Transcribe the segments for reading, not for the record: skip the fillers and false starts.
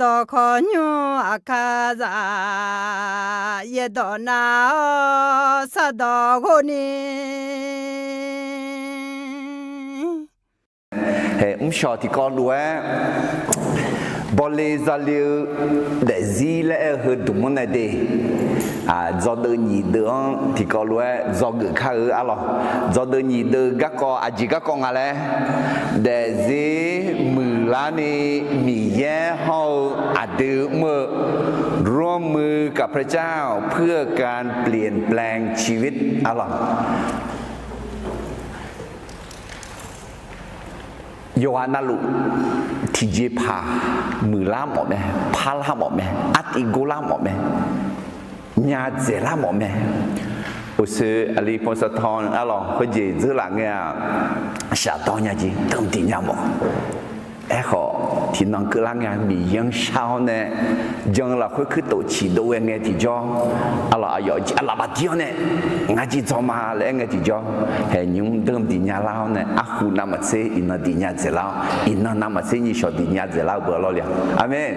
ดอคอญูอาคาซาเยดอนาสะดอโคนีชอที่ก็รู้ว่าบอลเลยจะเลี้ยวเดซี่และหืดดุมันได้ดีจะเดินยีเดินที่ก็รู้ว่าจะเกิดข้าวอะไรจะเดินยีเดินก็ก็อาจิก็ก็อะไรเดซี่มือล้านนี้มีแย่เขาอาเดือมือร่วมมือกับพระเจ้าเพื่อการเปลี่ยนแปลงชีวิตอะไรโยฮานาลุที่เจ็บพามือล้ามหมดไหมพาล้ามหมดไหมอัดอีโกล้ามหมดไหมญาเจล้ามหมดไหมอุศอลีพงศธรอะไรเขาเจอหลังเนี่ยชาตอนเนี่ยจีเติมตีเนี่ยหมดเขาที่น้องกำลังเนี่ยมียังเช้าเนี่ยยังเราค่อยๆตัวชีตัวเงี้ยที่จ้องอะไรอยู่อะไรบางทีเนี่ยงานที่จอมาเลยเงี้ยที่จ้องเห็นยุ่งเติมตีเนี่ยเราเนี่ยหูน้ำมันเสียอินนตีเนี่ยเจเราอินน้ำมันเสียยิ่งชอบตีเนี่ยเจเราเบอร์เราเลยอาเมน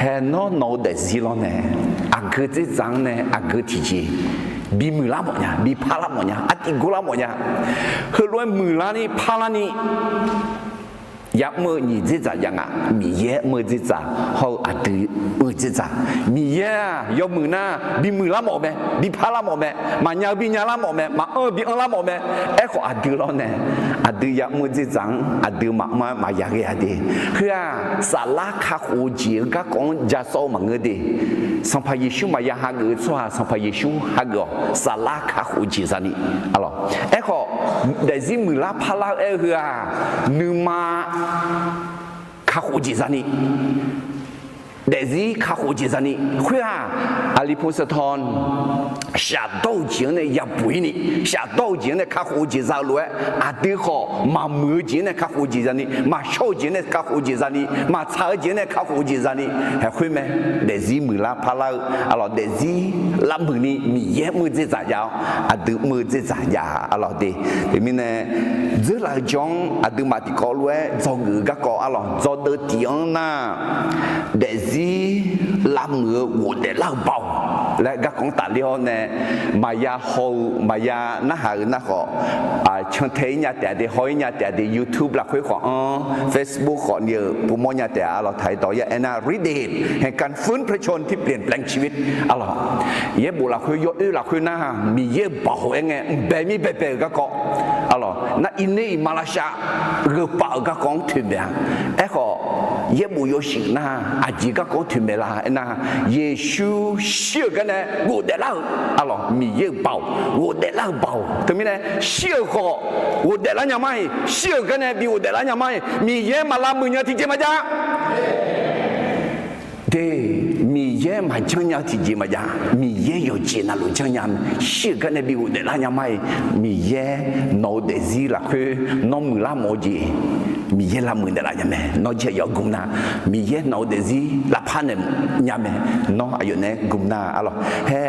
เห็นน้องเด็กสิเราเนี่ยอาเกิดที่จังเนี่ยอาเกิดที่จีบีมือล้าหมดเนี่ยบีพาล้าหมดเนี่ยอัดอีโกล้าหมดเนี่ยเฮ้ยรวยมือล้านี่พาล้านี่ยับมือนี่จิตใจยังอ่ะมีเยอะมือจิตใจเขาอาจจะมือจิตใจมีเยอะยกมือหน้าบีมือละหมดไหมบีพาละหมดไหมมาเงาบีเงาละหมดไหมมาบีละหมดไหมเขาอาจจะร้อนเนี่ยอาจจะยับมือจิตใจอาจจะมาอยากอะไรดีคือสาระข้าหูจีก็คงจะโซ่มาเงินดีสัมภาระชูมาอยากหาเงินส่วนสัมภาระชูหาเงินสาระข้าหูจีสันนี่อะไรเขาแต่ที่มือละพาละคือนึกมาข้าหูจีสันนี่เดซี่ข้าหูจีสันนี่คืออาลีพุสธรชาโต้จีเนี่ยยับปุยนี่ชาโต้จีเนี่ยข้าหูจีสันรู้อาเดียเขามามือจีเนี่ยข้าหูจีสันนี่มาโชจีเนี่ยข้าหูจีสันนี่มาชาจีเนี่ยข้าหูจีสันนี่เห็นคุยไหมเดซี่มือละพาละอะไรเดซี่ละมือนี่มีเยอะมือจีจ่ายาวอาเดียมือจีจ่ายาอะไรดีแต่มีเนี่ยเจอหลายจังอาเดียมาที่เขารู้จงกือก็อะไรจงเดือดที่อันน่ะเดซี่ละมือวัวเดล่าเบาและก็ของตาเลี้ยวเนี่ยมายาโฮมายาหน้าหาหน้าขอช่างเทียนแต่เดี๋ยวหอยแต่เดี๋ยวยูทูบหลักคุยของเฟซบุ๊กของเดียวปุ่มเนี่ยแต่เราถ่ายต่ออย่างน่ารีเดทแห่งการฟื้นพระชนที่เปลี่ยนแปลงชีวิตอะไรเย่บุหลักคุยยศหลักคุยหน้ามีเย่เบาเองไงแบบมีแบบก็เกาะอะไรนั่นอินนี่มาลาชาเรือเปล่าก็ของถึงแบบเขาเย่บุยศินะอาจีก็ของถึงเวลานะเยซูเชื่อกันเนี่ย我得了อะไรมีเย่เบา我得了เบาทำไมเนี่ยเชื่อเขา我得了ยังไงเชื่อกันเนี่ย比我得了ยังไงมีเย่มาลามือเนี่ยที่จะมาจ้า对มีเย่มาจังยาที่จะมาจ้ามีเย่有钱那路จังยามเชื่อกันเนี่ย比我得了ยังไงมีเย่โนเดซีละคือน้องมือละโมจีมีเย่ละมือเดละยังไงน้องเจ้าอยากกุมนามีเย่โนเดซีละพันเนี่ยยังไงน้องอายุเนี่ยกุมนาอะไรเฮ้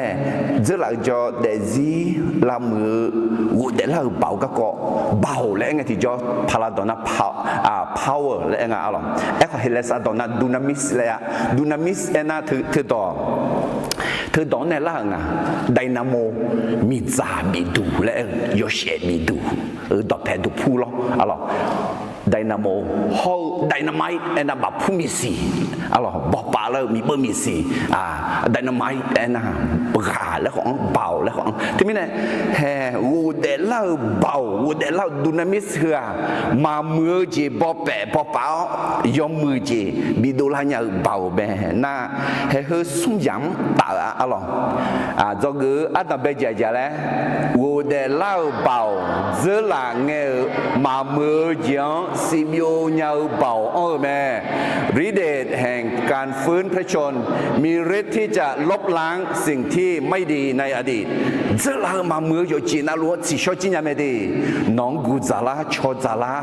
เจอหลังจอเดซีละมือวัวเดละเบาก็เบาแล้วไงที่จอพาราดอน่าpower แล้วไงอะไรเขาเห็นแล้วซะดอน่าดูนามิสเลยอะดูนามิสน่ะถือต่อเนี่ยล่ะไงไดนาโมมีจ่ามีดูแล้วยอเชมีดูดอกแผ่นดูพูล้ออะไรไดนาโมฮอลไดนาไมต์เอ็นแบบผู้มีสีอะไรบอกป่าแล้วมีเบอร์มีสีไดนาไมต์เอ็นปราแล้วของเบาแล้วของที่นี่เนี่ยแห่วูเดล่าเบาวูเดล่าดูนามิสเหือมามือจีบอแปะบอเปล่ายอมมือจีบิดูลาเนี่ยเบาแบน่าแห่เฮือสุ่มยำตาอะไรจอกืออัตตาเบจ่าแล้ววูเดล่าเบาเจอหลังเงยมามือจีสิบโยเงาเบาแม่ฤทธิ์แห่งการฟื้นพระชนมีฤทธิ์ที่จะลบล้างสิ่งที่ไม่ดีในอดีตเจอหลังมามืออยู่จีน่ารู้สิชอบจีน่าไม่ดีน้องกูจะละชอจะละ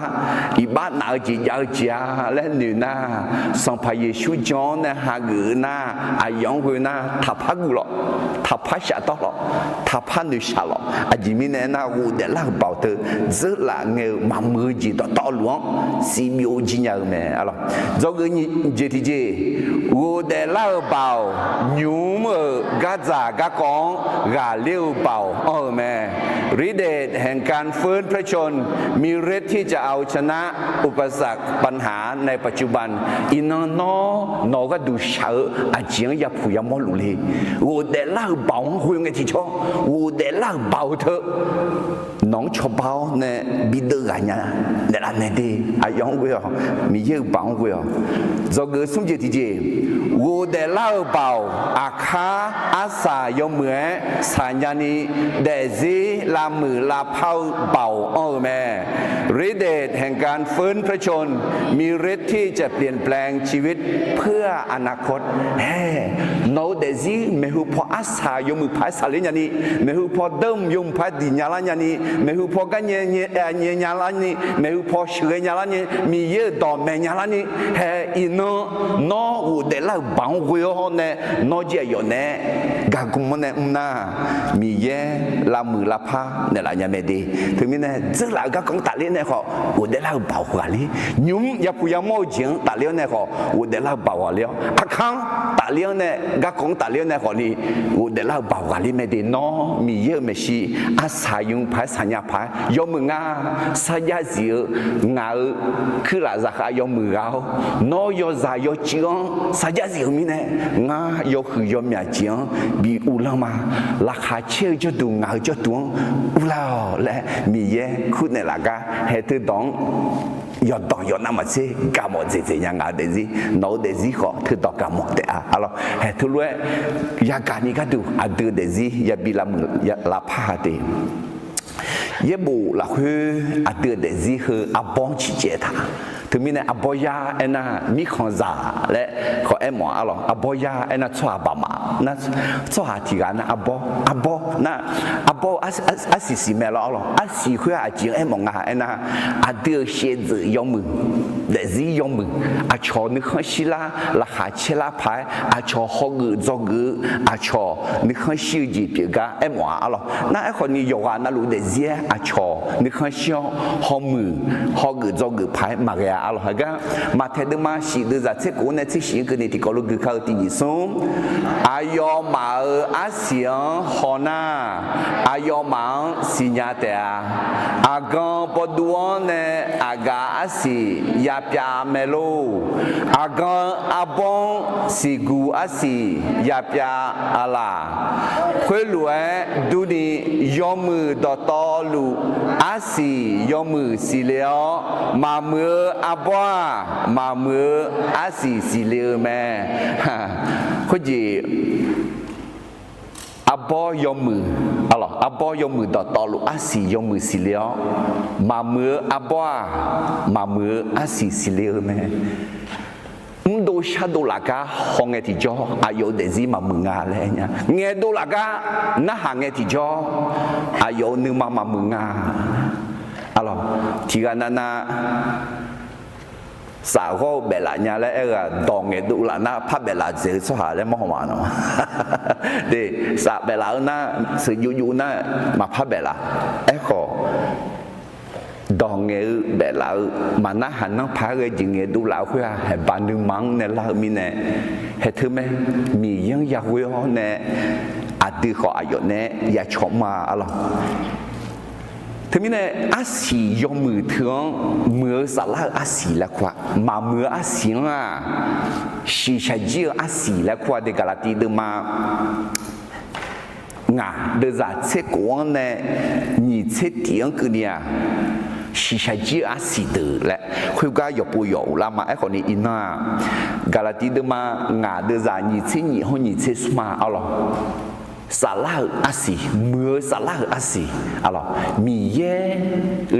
อีบ้านหนาวจียาวจีและหนูน่าสังพายชูจอนเนี่ยหาเงินน่าอายองหัวน่าทับพักกูหรอทับพักชาตหรอทับพักหนูชาหรออาจิมิเนี่ยน่าวูเดล่าเบาเธอเจอหลังเงามามือจีต่อหลวง si miu jinya me alors zogu ni jeti wo de la bao nyu me gaza ga kong ga liu bao meฤทธิ์แห่งการฟื้นพระชนมีฤทธิ์ที่จะเอาชนะอุปสรรคปัญหาในปัจจุบันอินนอก็ดูเฉออาเจียงยาผู้ยามอลุลีวูเดล่าเบาคุยกันที่ชอวูเดล่าเบาเถอะน้องชอบเบาเนี่ยบิดกันเนี่ยเนี่ยละเนี่ยดีอายองกุยมีเยอะเบากุยจอเกิดสมเจติเจวูเดล่าเบาอาคาอาสายอมเหมือสัญญาณีเดซีลามือลาเผาเบาแม่ฤทธิ์แห่งการฟื้นพระชนมีฤทธิ์ที่จะเปลี่ยนแปลงชีวิตเพื่ออนาคตโนเดซีเมหุพออาสายอมมือพายสาลิญานีเมหุพอเดิมยมพายดิญาลญานีเมหุพอกันเยญาลนีเมหุพอเชื่อญาลนีมีเยอะต่อแม่ญาลนีอินนออุเดล่าบังกุยฮอนเนนอเจียยอนเนกากุมเนอุนามีเยลามือลาพาเนี่ยละยาเมดีถึงมีเนี่ยจึงหลังก็ของตัดเลี้ยเนี่ยเขาอุเดล่าเบาหัวเลยยุ่มอย่าพูดอย่าโม้จริงตัดเลี้ยเนี่ยเขาอุเดล่าเบาหัวเลยอาคังตัดเลี้ยเนี่ยก็ของตัดเลี้ยเนี่ยเขานี่อุเดล่าเบาหัวเลยไม่ดีน้อมีเยอะไม่ชีอาศัยยุงพายสัญญาพายยอมมืองาสัญญาเสียงาคือละจากยอมมือเราน้อยใจยอจีงสัญญาเสียมีเนี่ยงายอคือยอมเนี่ยจีงบีอุลามาราคาเชื่อจะดูงาจะตัวอุลาและมีเยคุณเนี่ยละก็ให้ตัวดองยอดดองยอดน้ำมันเสียกามอเจยังงาเดซี่น้องเดซี่เขาตัวดองกามอเตะalorsให้ตัวรู้ยาการนี้ก็ดูอัดเดซี่ยาบิลามือยาลาพาเตเยบูละคืออัดเดซี่คืออับบองชิเจตาถึงมีเนี่ยอับบอยาเอ็น่ะมีของซาและขอเอ็มหมอalorsอับบอยาเอ็น่ะชัวบามานะชัวที่กันนะอับบนะอับบอัสสิเมลalorsอัสสิคืออาจิงเอ็มหมองาเอ็น่ะอัดเสียจยอมมือเดซี่ยอมมืออาชอนึกชิลาละหาเชลาพายอาชอฮอกจอกอาชอนึกชิวจีเปียกาเอ็มหมอalorsน่ะไอ้คนนี้ยกานะรู้เดซี่อาชอนึกชิวฮอมือฮอกจอกพายมาเรียalors regarde ma tête ma si de za tse ko ne tse shi ke ne ti ko lu ka ti ni som ayo ma asian hona ayo ma sinya te agan poduone aga asi ya pya melo agan abon sigu asi ya pya ala khwe lue du ni yomu do to lu asi yomu si leo ma mu abwa ma mu asi si leo me ko ji abo yomu alors abo yomu do to lu asi yomu si leo ma mu abwa ma mu asi si leo me do shadow laka honge ti jo ayo dezi ma munga le nya nge do laka na hange ti jo ayo nu ma munga alors tiga nana sa go bela nya le era dong e du la na pa bela je so ha le mo ma no de sa bela na se yu na ma pa bela eko dong e bela ma na han na pa ge jing e du la khwa he ban nu mang ne la mi ne he thu me mi yang ya hwe ho ne a du kho ayo ne ya chom ma aloถึงมีเนี่ยอาศียอมมือเถืองมือสลาอาศีแล้วกว่ามามืออาศีอ่ะชีชาจีอาศีแล้วกว่าเดกาลาตีเดมางาเดจ่าเช็คกวนเนี่ยนี่เช็คเตียงคือเนี่ยชีชาจีอาศีเดและคุยกันอยู่ปุยอยู่ละมาไอ้คนนี้อินน่ากาลาตีเดมางาเดจ่านี่เช็คนี่ห้องนี่เช็คสมาเอาหรอsalah asi mưa salah asi alors miye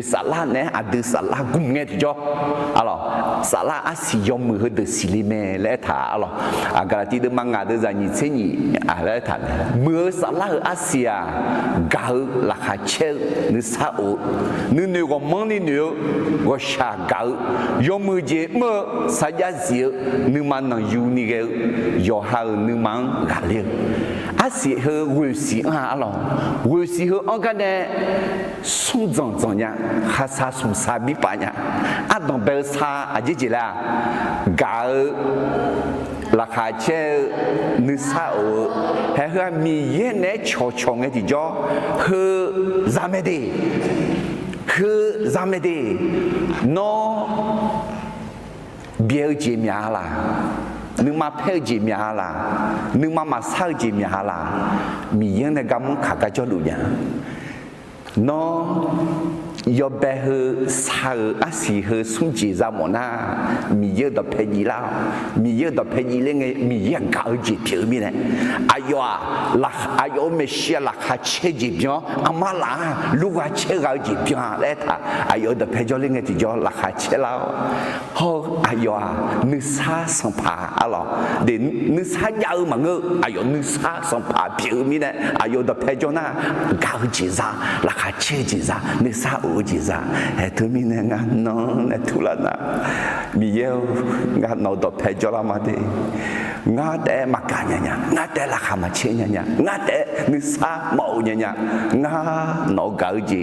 salah ne ada salah gum nghe thì cho alors salah asi yom mưa de silime lẽ thả alors agar ti de manga de zanyi chenyi lẽ thả mưa salah asia gao la ha che ni sao ni ne go mang ni ne go sha gao yom mưa je mưa sa ya zi ni man na yu ni ge yo ha ni man ga le asi he 会是啊咯，会是和我个呢送脏脏呀，还啥送啥米巴呀，啊当白啥啊姐啦，搞ราคาเช่นึกซาโอเฮ้ยมีเย็นเนี่ยชอชงไอ้ที่จ่อคือจำไม่ได้คือจำไม่ได้โนเบียร์จีมีอะไรนึกมาเพลจีมีอะไรนึกมาสาวจีมีอะไรมีเย็นเนี่ยกำมึงขาดจ่อดูยังโนยอบเบอร์สาวอาศัยเฮสุ่มจีจามน่ะมีเยอะต่อเพจีแล้วมีเยอะต่อเพจีเรื่องมีเยอะก้าวจีเพียวมีเนี่ยอายุหลักอายุไม่เชื่อหลักเชื่อจีเพียวอามาล่ะลูกเชื่อก้าวจีเพียวแล้วถ้าอายุต่อเพจีเรื่องที่จ่อหลักเชื่อแล้วฮะอายุนึกซาสัมภาอะไรเดี๋ยวนึกซายาวมั้งอายุนึกซาสัมภาเพียวมีเนี่ยอายุต่อเพจีน่ะก้าวจีจ้าหลักเชื่อจีจ้านึกซาจีจ้าเฮ้ยทุกมีเนี่ยงานน้องเนี่ยทุลานะมีเยอะงานน้องดอกเพจละมาดีงานแต่มากันเนี่ยงานแต่ราคามาเชี่ยเนี่ยงานแต่นิสาเมาเนี่ยงานน้องเกาจี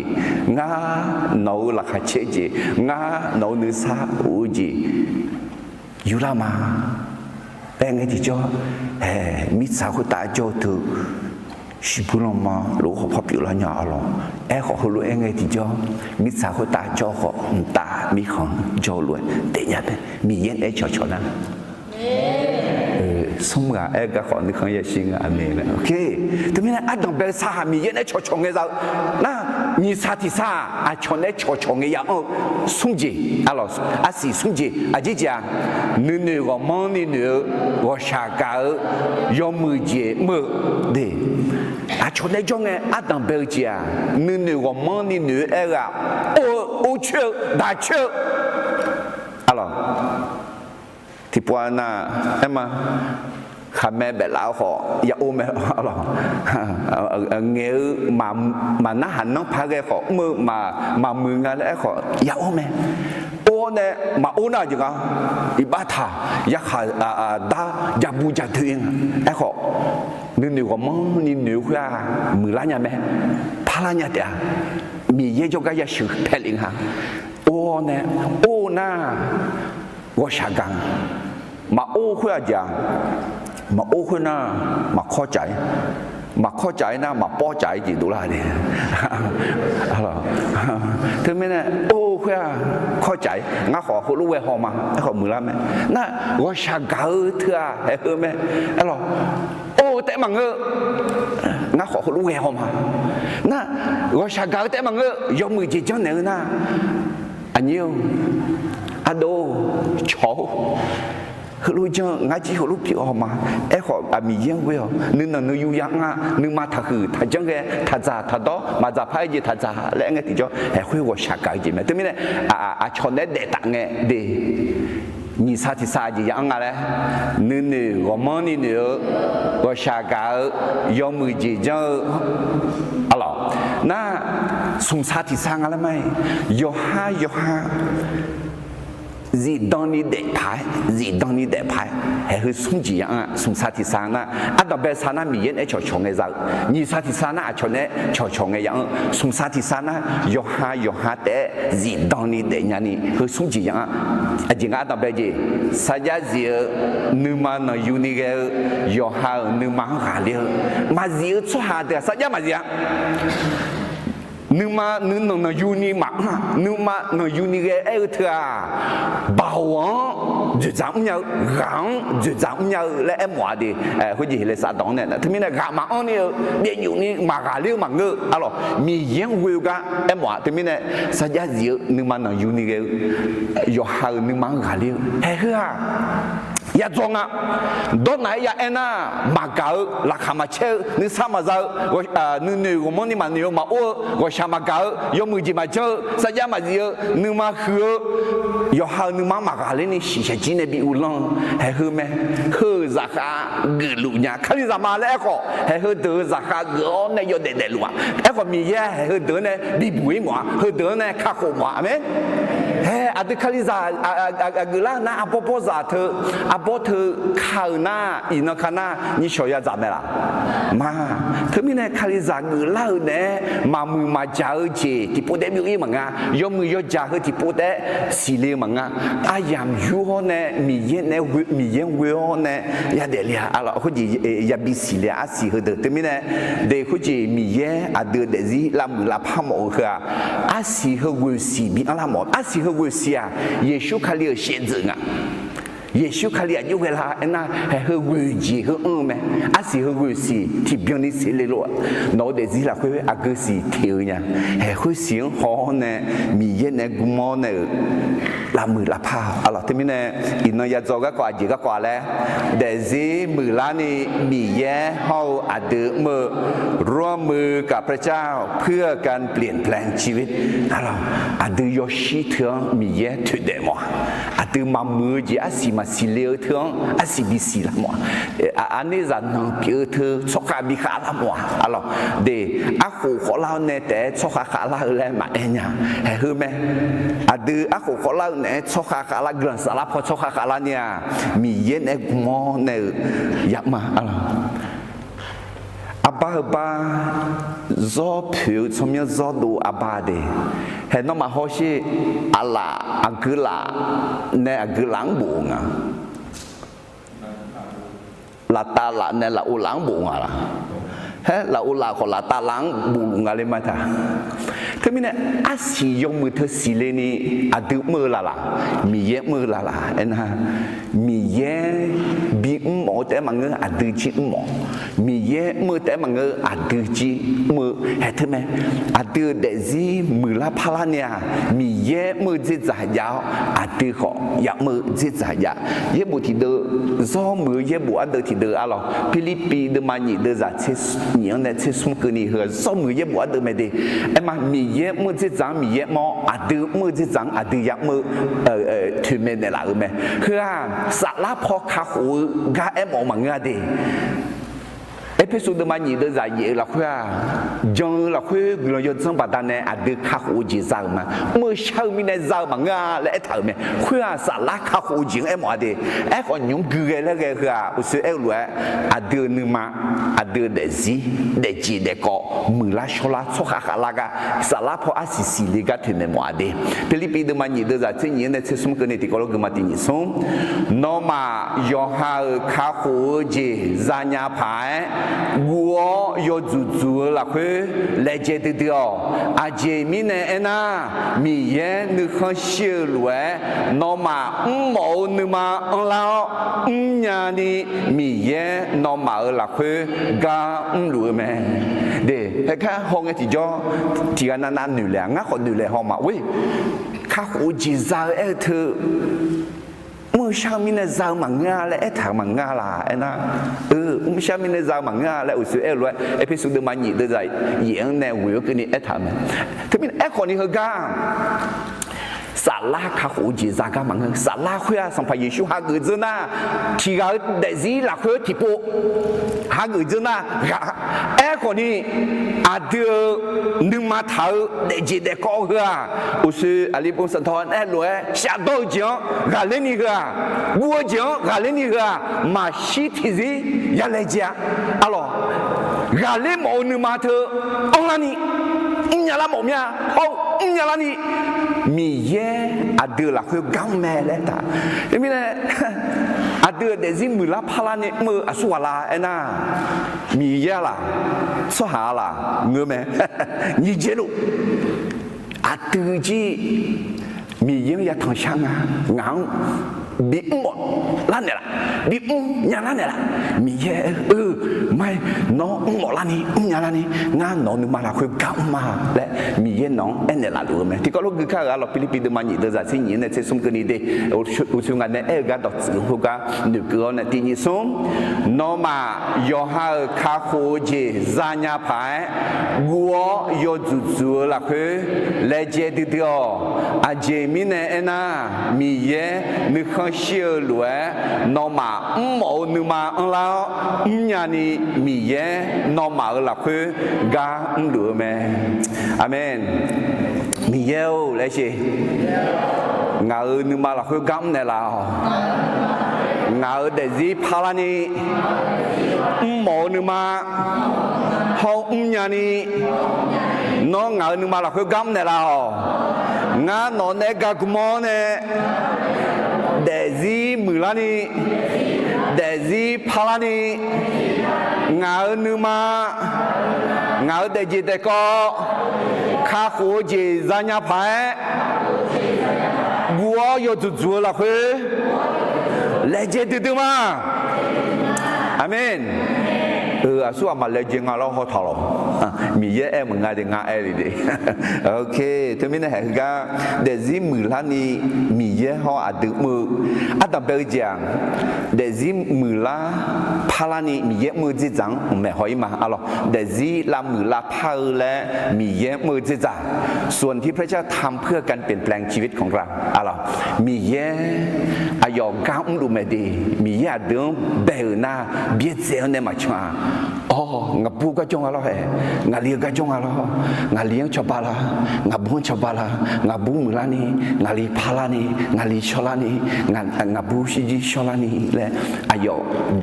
งานน้องราคาเชี่ยจีงานน้องนิสาอูจีอยู่ละมาเป็นไงที่จ่อเฮ้ยมิตรสาวตาจ่อถูก是不能嘛？如果跑表了伢了，哎，好后路哎个地叫，米啥会打叫好，打米行叫乱，等下的米烟哎悄悄呢。送个哎个好，你看也行啊，没了。OK， 对面阿当别啥米烟哎悄悄个着，那你啥的啥啊，悄哎悄悄个样哦，送姐，阿老阿是送姐，阿姐讲，你个忙你我下岗要没姐没对。啊，从那种哎，阿当别讲，你个忙你哎个，我去哪去？阿老。ที่ปวน่ะเอ็มข้าแม่แบบลาวขอย่าโอแม่หรอเงี้ยมาหน้าหันน้องพาแกขอมือมามืองานแล้วขออย่าโอแม่โอเนี่ยมาโอน่ะจังอ่ะอีบ้าท่าอยากขาดาอยากบูชาตัวเองไอ้ขอนี่ก็มั่งนี่ก็มือล้านยังแม่พาล้านยังเดียมีเยอะจนก็อยากชื่อแพลิงฮะโอเนี่ยโอน่ะ我下岗，嘛欧会讲，嘛欧会呢，嘛靠仔，嘛靠仔呢，嘛包仔就到啦的，好了，对面呢欧会靠仔，我好好路为好嘛，好没啦咩？那我下岗特啊，还好咩？哎咯，哦，得忙个，我好好路为好嘛，那我下岗得忙个，有没结交人呢？anh yêu à đô cháu lúc cho ngay chỉ lúc biểu mà em họ à mi yên vậy nên là người yêu à nên mà thật hư thật chẳng cái thật giả thật đó mà giả phải gì thật giả lẽ nghe thì cho em khuyên我下cái gì mà thế này cho nên để tặng nghe để你啥的啥子样啊嘞？你我忙你我下个要么就叫啊了，那从啥的啥啊了没？要哈。gì đăng đi để phái hay hơi sung gì à sung sát thì sáng na à đặc biệt sáng na mi yên cho chồng cái sao ni sát thì sáng na cho chồng cái dạng sung sát thì sáng na yo ha để gì đăng đi để nhà ni hơi sung gì à chỉ ngã đặc biệt gì sao giá gì nếu mà nó yêu ni cái yo ha nếu mà hà liêu mà gì cho hà để sao giá mà gì à nếu mà nó uni mà nếu mà nó uni cái ấy thưa bảo an rồi giảm nhau gắng rồi giảm nhau là em nói đi cái gì là sao đó này thì mình là gã mà anh này bây giờ uni mà gã liêu mà ngơ alo mi yên vui cả em nói thì mình là sao giá gì nếu mà nó uni cái yo ha nếu mà gã liêu hay hả ya zong à đó này ya anh à mà cỡ là khám mà chơi nếu sao mà giờ nếu của mình mà nếu mà ô sao mà cỡ有没几嘛chơi sao giá mà gì nếu mà hứa有好nếu mà cả lên này xí xí này bị ulang hay hứa mẹ hứa giá cả gửi lũ nhà cái gì mà lẽ có hay hứa từ giá cả gửi này有để lũ à có mi ya hay hứa từ này bị bụi mà hứa từ này khắc khổ mà mẹ hay à từ cái gì gửi là na apopo giá thơ 波特考那伊那看那你小要咋的啦？嘛，他们呢看你咋个老呢？嘛木嘛家儿姐，提不得没有伊嘛啊，要木要家儿提不得系列嘛啊，啊样如何呢？米烟为何呢？也得了，啊了，或者也比系列啊系合的，他们呢，的或者米烟啊的的是拉木拉帕毛个啊，啊系合为系比啊拉毛，啊系合为系啊，也许看你限制啊。耶稣看见就会啦，那还和危机和咩？啊是和危事，提表你写嚟咯。我哋只啦會啊個是條呀，係會想好呢，米嘢呢古麼呢，拉มือ拉ผ้า啊啦，ที่มี呢อินนอยา做個掛住個掛咧，แต่是มือละนี่มีแย่เขาอาจจะมือร่วมมือกับพระเจ้าเพื่อการเปลี่ยนแปลงชีวิตอ่ะเราอาจจะยกชีเถื่อนมีแย่ถึงเดมอาจจะมามือจีอาศิมาสิเลวเถื่อนอาศิบิสิละมั้งอันนี้จะนั่งเกี่ยวเถื่อนชกขาบิขาละมั้งอ่ะเราเดี๋ยวอาหูของเราเนี่ยแต่ชกขาละอะไรมาเองเนี่ยเห็นไหมอาจจะอาหูของเราเนี่ยชกขาละกลั่นสารพัดชกขาละเนี่ยมีเย็นเอกมอเนี่ยอยากมาอ่ะเราอาบ้าจอผิวชมยังจอดูอาบ้าเดเห็นน้องมาเขาชื่ออาลาอังกฤษเนี่ยอังกฤษหลังบุงอ่ะลาตาละเนี่ยละอุหลังบุงอ่ะล่ะเฮ้ละอุลาของลาตาหลังบุงอะไรมาท่าเธอมีเนี่ยอาศิยงมือเธอสิเลนี่อาดึมือละมีเยมือละเอ็นฮะมีเยบีหมอแต่มังเงออาดึจิหมอมีเยมือแต่มังเงออาดึจิมือเห็นไหมอาดึเดซีมือละพลาเนี่ยมีเยมือจิจ่ายาวอาดึขออยากมือจิจ่ายาเยบุที่เดอซ้อมือเยบุอันเดอที่เดออะไรฟิลิปปีเดมานีเดอจะเชื่อเนี่ยเนี่ยเชื่อสมกันนี่เหรอซ้อมือเยบุอันเดอไม่ได้เอ็มมีเยมือจิจังมีเยมออาดึมือจิจังอาดึอยากมือถือเมนเนี่ยละไหมคือสาระพอขาหูกาเอ็มออกมาเงาดีเอพิสูดมาหนีเดินใจเยอะละคุยจังละคุยเราจะจังปัตตาเนี่ยอาดึขาหูจีจังมาเมื่อเช้ามีในจังมาเงาและเท่าไหมคุยสาระขาหูจีเอ็มอดีเอ็คนยุ่งเกลือแล้วแกคืออุศเอลวยอาดึนึมาอาดึเดซีเดจีเดกอมือละชลาชกขาลากาสาระพออาศิสิลิกาถึงในหมอดีฟิลิปปินส์มาหนีเดินใจเช่นนี้เนี่ยเชื่อสมกันในที่เขาเรียกมาที่นี่ส่งนอมายอฮาขาหูจีจานยาพาย我要做那块来接的掉，啊，前面呢，米盐你看小路哎，那么毛你嘛老年的米盐那么那块刚路咩？对，还看红个地叫地个那女两啊，和女两好嘛？喂，看我几早哎头。เมื่อเช้ามีในซาวมังงาและถางมังงาล่ะไอ้นะเมื่อเช้ามีในซาวมังงาและอุศเอลวยเอพิสูดมันหยีเดใจเยี่ยงแนววิวกันนี่ถามถ้ามีคนนี้เขาก้าสาระข้าหูจีจางมังสาระคุยสัมภาระชูหาเกิดนะที่เขาเดซีหลักคุยที่ปุ๊หาเกิดนะคนนี้อาเดียนึกมาเท่าเดจีเดก้เหรออุศอาลีปุ่มสันทอนรวยชาโดจังกาเลนี่เหรอวัวจังกาเลนี่เหรอมาชิที่สิยาเลจีอะล่ะกาเลมอนึกมาเท่าองลานี่ยาละหมอมยาโอ้ยาละนี่มีเย่อาเดือละคือกำแม่แล้วตาเห็นไหมเนี่ยอาเดือเดซิมือละพลาเนี่ยมืออสุวาลาเอ็น่ามีเย่ละสหาละเงือแม่ยี่เจลุอาเดือจีมีเย่ยาทางช่างอ่ะงางบีหมดล้านเนี่ยละบียาล้านเนี่ยละมีเย่ไม่น้องหมดล้านนี้ยาล้านนี้งานน้องนึกมาละคือกำมาและมีเย่น้องเอ็นเนี่ยละดูไหมที่ก็ลูกคือข้าเราฟิลิปปินส์มาหนีเดินจากที่นี่เนี่ยจะส่งกันนี่เด้อุศงานเนี่ยก็ดอกสื่อพวกกันหนึ่งก็เนี่ยที่นี่ส่งน้องมาโยฮาคาโคเจจานยาพายวัวยจู่ๆละคือเลเจติเดียวอาเจมิเนี่ยนะมีเย่นึกเชื่อหลวยนอมาหมอนึมาแล้วญาณีมีเย่นอมาหลักคือกาหรือแม่อาเมนมีเย่เลยสิงานึมาหลักคือกำเนี่ยละ ngã ở để gì palani mồ nữa mà hậu nhà ni nó ngã nữa mà là khơi gắm này là họ ngã nó này cả cũng mò này để gì mulani để gì palani ngã nữa mà ngã để gì để có khá khổ gì ra nhà phải vua yêu chúa là khơi lấy gì từ mà amen suốt mà lấy gì ngã lo họ thảo mi ye em ngã thì ngã em đi ok thế mình này cái để gì mười lần đi mi ye họ ăn được mười ăn bây giờ để gì mười la pha ni mi ye mười chỉ rằng mẹ hỏi mà alo để gì làm mười la phaเลยมีเยอะมือจะจ่าส่วนที่พระเจ้าทำเพื่อการเปลี่ยนแปลงชีวิตของเราอะไรมีเยอะอายอก้าวดูไม่ดีมีเยอะเดิมเบลน่าเบียดเสียเนี่ยมาชัวอ๋องาปูก็จงอะไรงาเลี้ยก็จงอะไรงาเลี้ยงชอบอะไรงาบุญชอบอะไรงาบุญมือลานี่งาลีพาลานี่งาลีชอลานี่งาบุชิจิชอลานี่เลยอายอ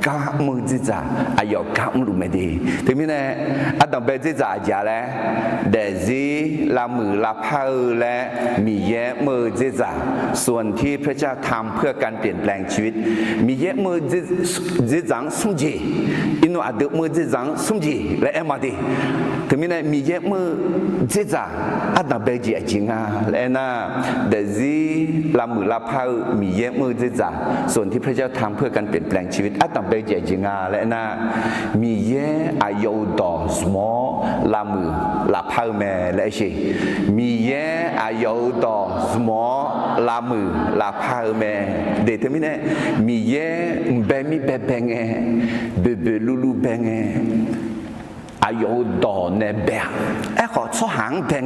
ก้าวมือจะจ่าอายอก้าวดูไม่ดีถึงแม้เนี่ยอาตมาเป็นจะจ่าจ่าเลยเดซี่ลามือลาพาและมีเยอะมือจะจ่าส่วนที่พระเจ้าทำเพื่อการเปลี่ยนแปลงชีวิตมีเยอะมือจะจังสุ่มจีอินโนอาเดมือจะจังสุ่มจีและเอ็มมาดีถึงแม้เนี่ยมีเยอะมือจะจ่าอาตมาเป็นจีจริงอ่ะและน่ะเดซี่ลามือลาพามีเยอะมือจะจ่าส่วนที่พระเจ้าทำเพื่อการเปลี่ยนแปลงชีวิตอาตมาเป็นจีจริงอ่ะและน่ะมีเยอะอายุต่อสมอลามือลาพาแม่และชีมีเยอะอายุต่อสมอลามือลาพาแม่เดี๋ยวนี้เนี่ยมีเยอะเบมีเบเบงเบลูลูเบงอายุต่อเนเบะขอช่วยหางเบง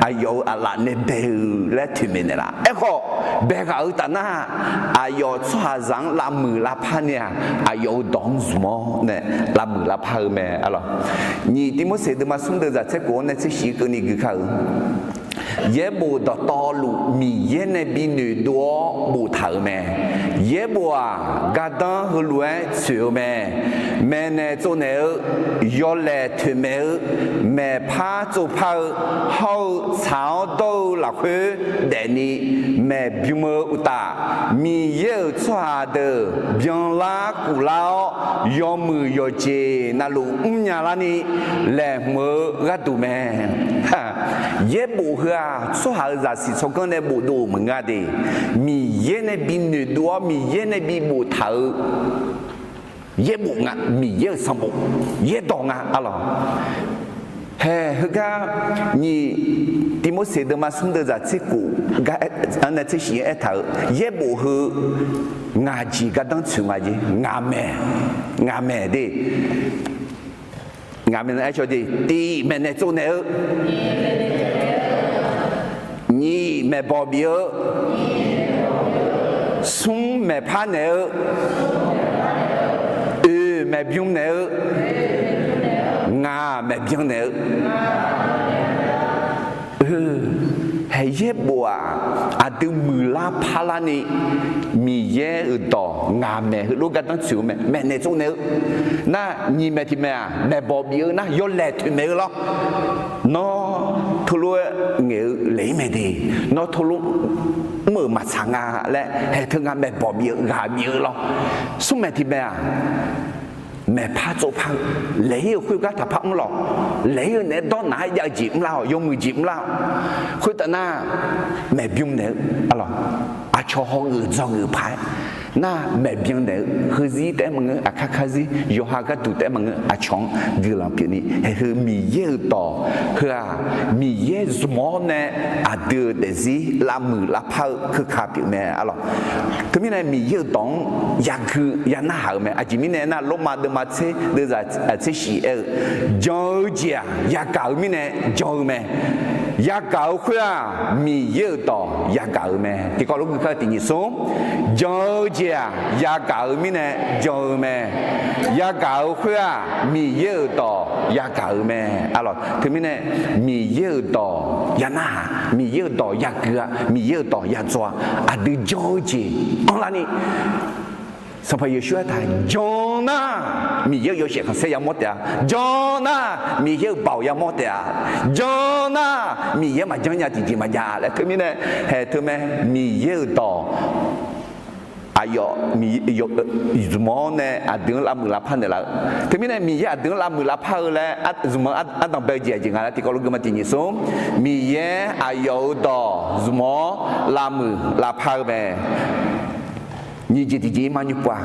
อายุอะไรเนเบลและที่มีเนี่ยละขอเบกเอาแต่หน้าอายุช่วยหางลามือลาพาเนี่ยอายุดองสมอเนี่ยลามือลาพาแม่อะไรนี่ที่มันเสด็จมาสุ่มเดือดเจ้ากูเนี่ยจะชี้กันนี่คือเขาเย่บัวต่อลูมีเย่ในบินตัวบัวเถาแม่เย่บัวกาดังหัวล้วนเสือแม่แม่ในตัวเนื้อยอเล่ถึงแม่แม่พาจูพาเขาสาวโตหลักคือเดนี่แม่บิมอุตามีเย่ชวาเดบิงลากุลาวยอมือยอเจนาลูยาลานี่แหลมมือกระดูแม่เย่บัวเฮือช่วยหาจากสิ่งที่เขาเนี่ยบูดูเหมือนกันดิมีเย่ในบินหนึ่งตัวมีเย่ในบินบูเถาเย่บุงอ่ะมีเย่สมุเย่ดองอ่ะอะไรเฮ้ยก็นี่ที่มันเสด็จมาสุ่มเดือดเจ้ากูก็อันนั้นจะสิ่งเถาเย่บุคืองาจีก็ต้องชื่อมาจีงาแม่ดิงาแม่ไอ้ชอดีตีแม่ในตัวเนี่ยนี่แม่บอบเยอะสุ่มแม่พาเนื้อแม่บิวเนื้องาแม่บิวเนื้อให้เย็บบัวอาดูมือลาพาลานี่มีเย่ต่องาแม่ลูกกันต้องชิวแม่ในตรงเนื้อน่านี่แม่ที่แม่แม่บอบเยอะนะยอดแหลกถึงเนื้อหรอน้อทุลุเงี้ยเลยไม่ดีน้อทุลุมือมาสังอาและให้ถึงงานแม่บอบเยอะงาเยอะหรอสุ่มแม่ที่แม่แม่พาโจพังเลยคุยกันถ้าพังหรอกเลยเนี่ยตอนไหนอยากจีบเรายกมือจีบเราคุยแต่หน้าแม่บิวเนี่ยอะไรอาชอห้องอื่นจองอื่นพายน่าแม่บิวเนี่ยคือซีแต่มึงอาคาคาซีโยฮาก็ดูแต่มึงอาชองดีหลังปีนี้คือมีเยอะต่อคือมีเยอะสมองเนี่ยอาเดือดซีลามือลาพาคือขาปีแม่อะไรคือมีเนี่ยมีเยอะต้องอยากคือยากน่าหาแม่อาจจะมีเนี่ยน่าลงมาเดินมาเช่เดินจากเช่สีจอเจียอยากเก่ามีเนี่ยจอแม่อยากเก่าคือมีเยอะต่ออยากเก่าแม่ที่ก็รู้คือเขาติดส่งจอเจียอยากเก่ามีเนี่ยจอแม่อยากเก่าคือมีเยอะต่ออยากเก่าแม่อะไรถึงมีเนี่ยมีเยอะต่ออยากน่ามีเยอะต่ออยากเกลือมีเยอะต่ออยากจัวอะดูจอเจียอะไรนี่上派耶稣啊，他john啊，米耶有些很谁也没得啊 ，john啊，米耶包也没得啊 ，john啊，米耶嘛讲呀弟弟嘛呀，来他们呢，还他们米耶到。ayo mi yo zuma ne adeng la mula pan de la temine mi ya adeng la mula pa le at zuma at dang ba je je ngala ti ko lu ma ti ni so mi ye ayo do zuma la mu la pa be ni je ti je ma ni pa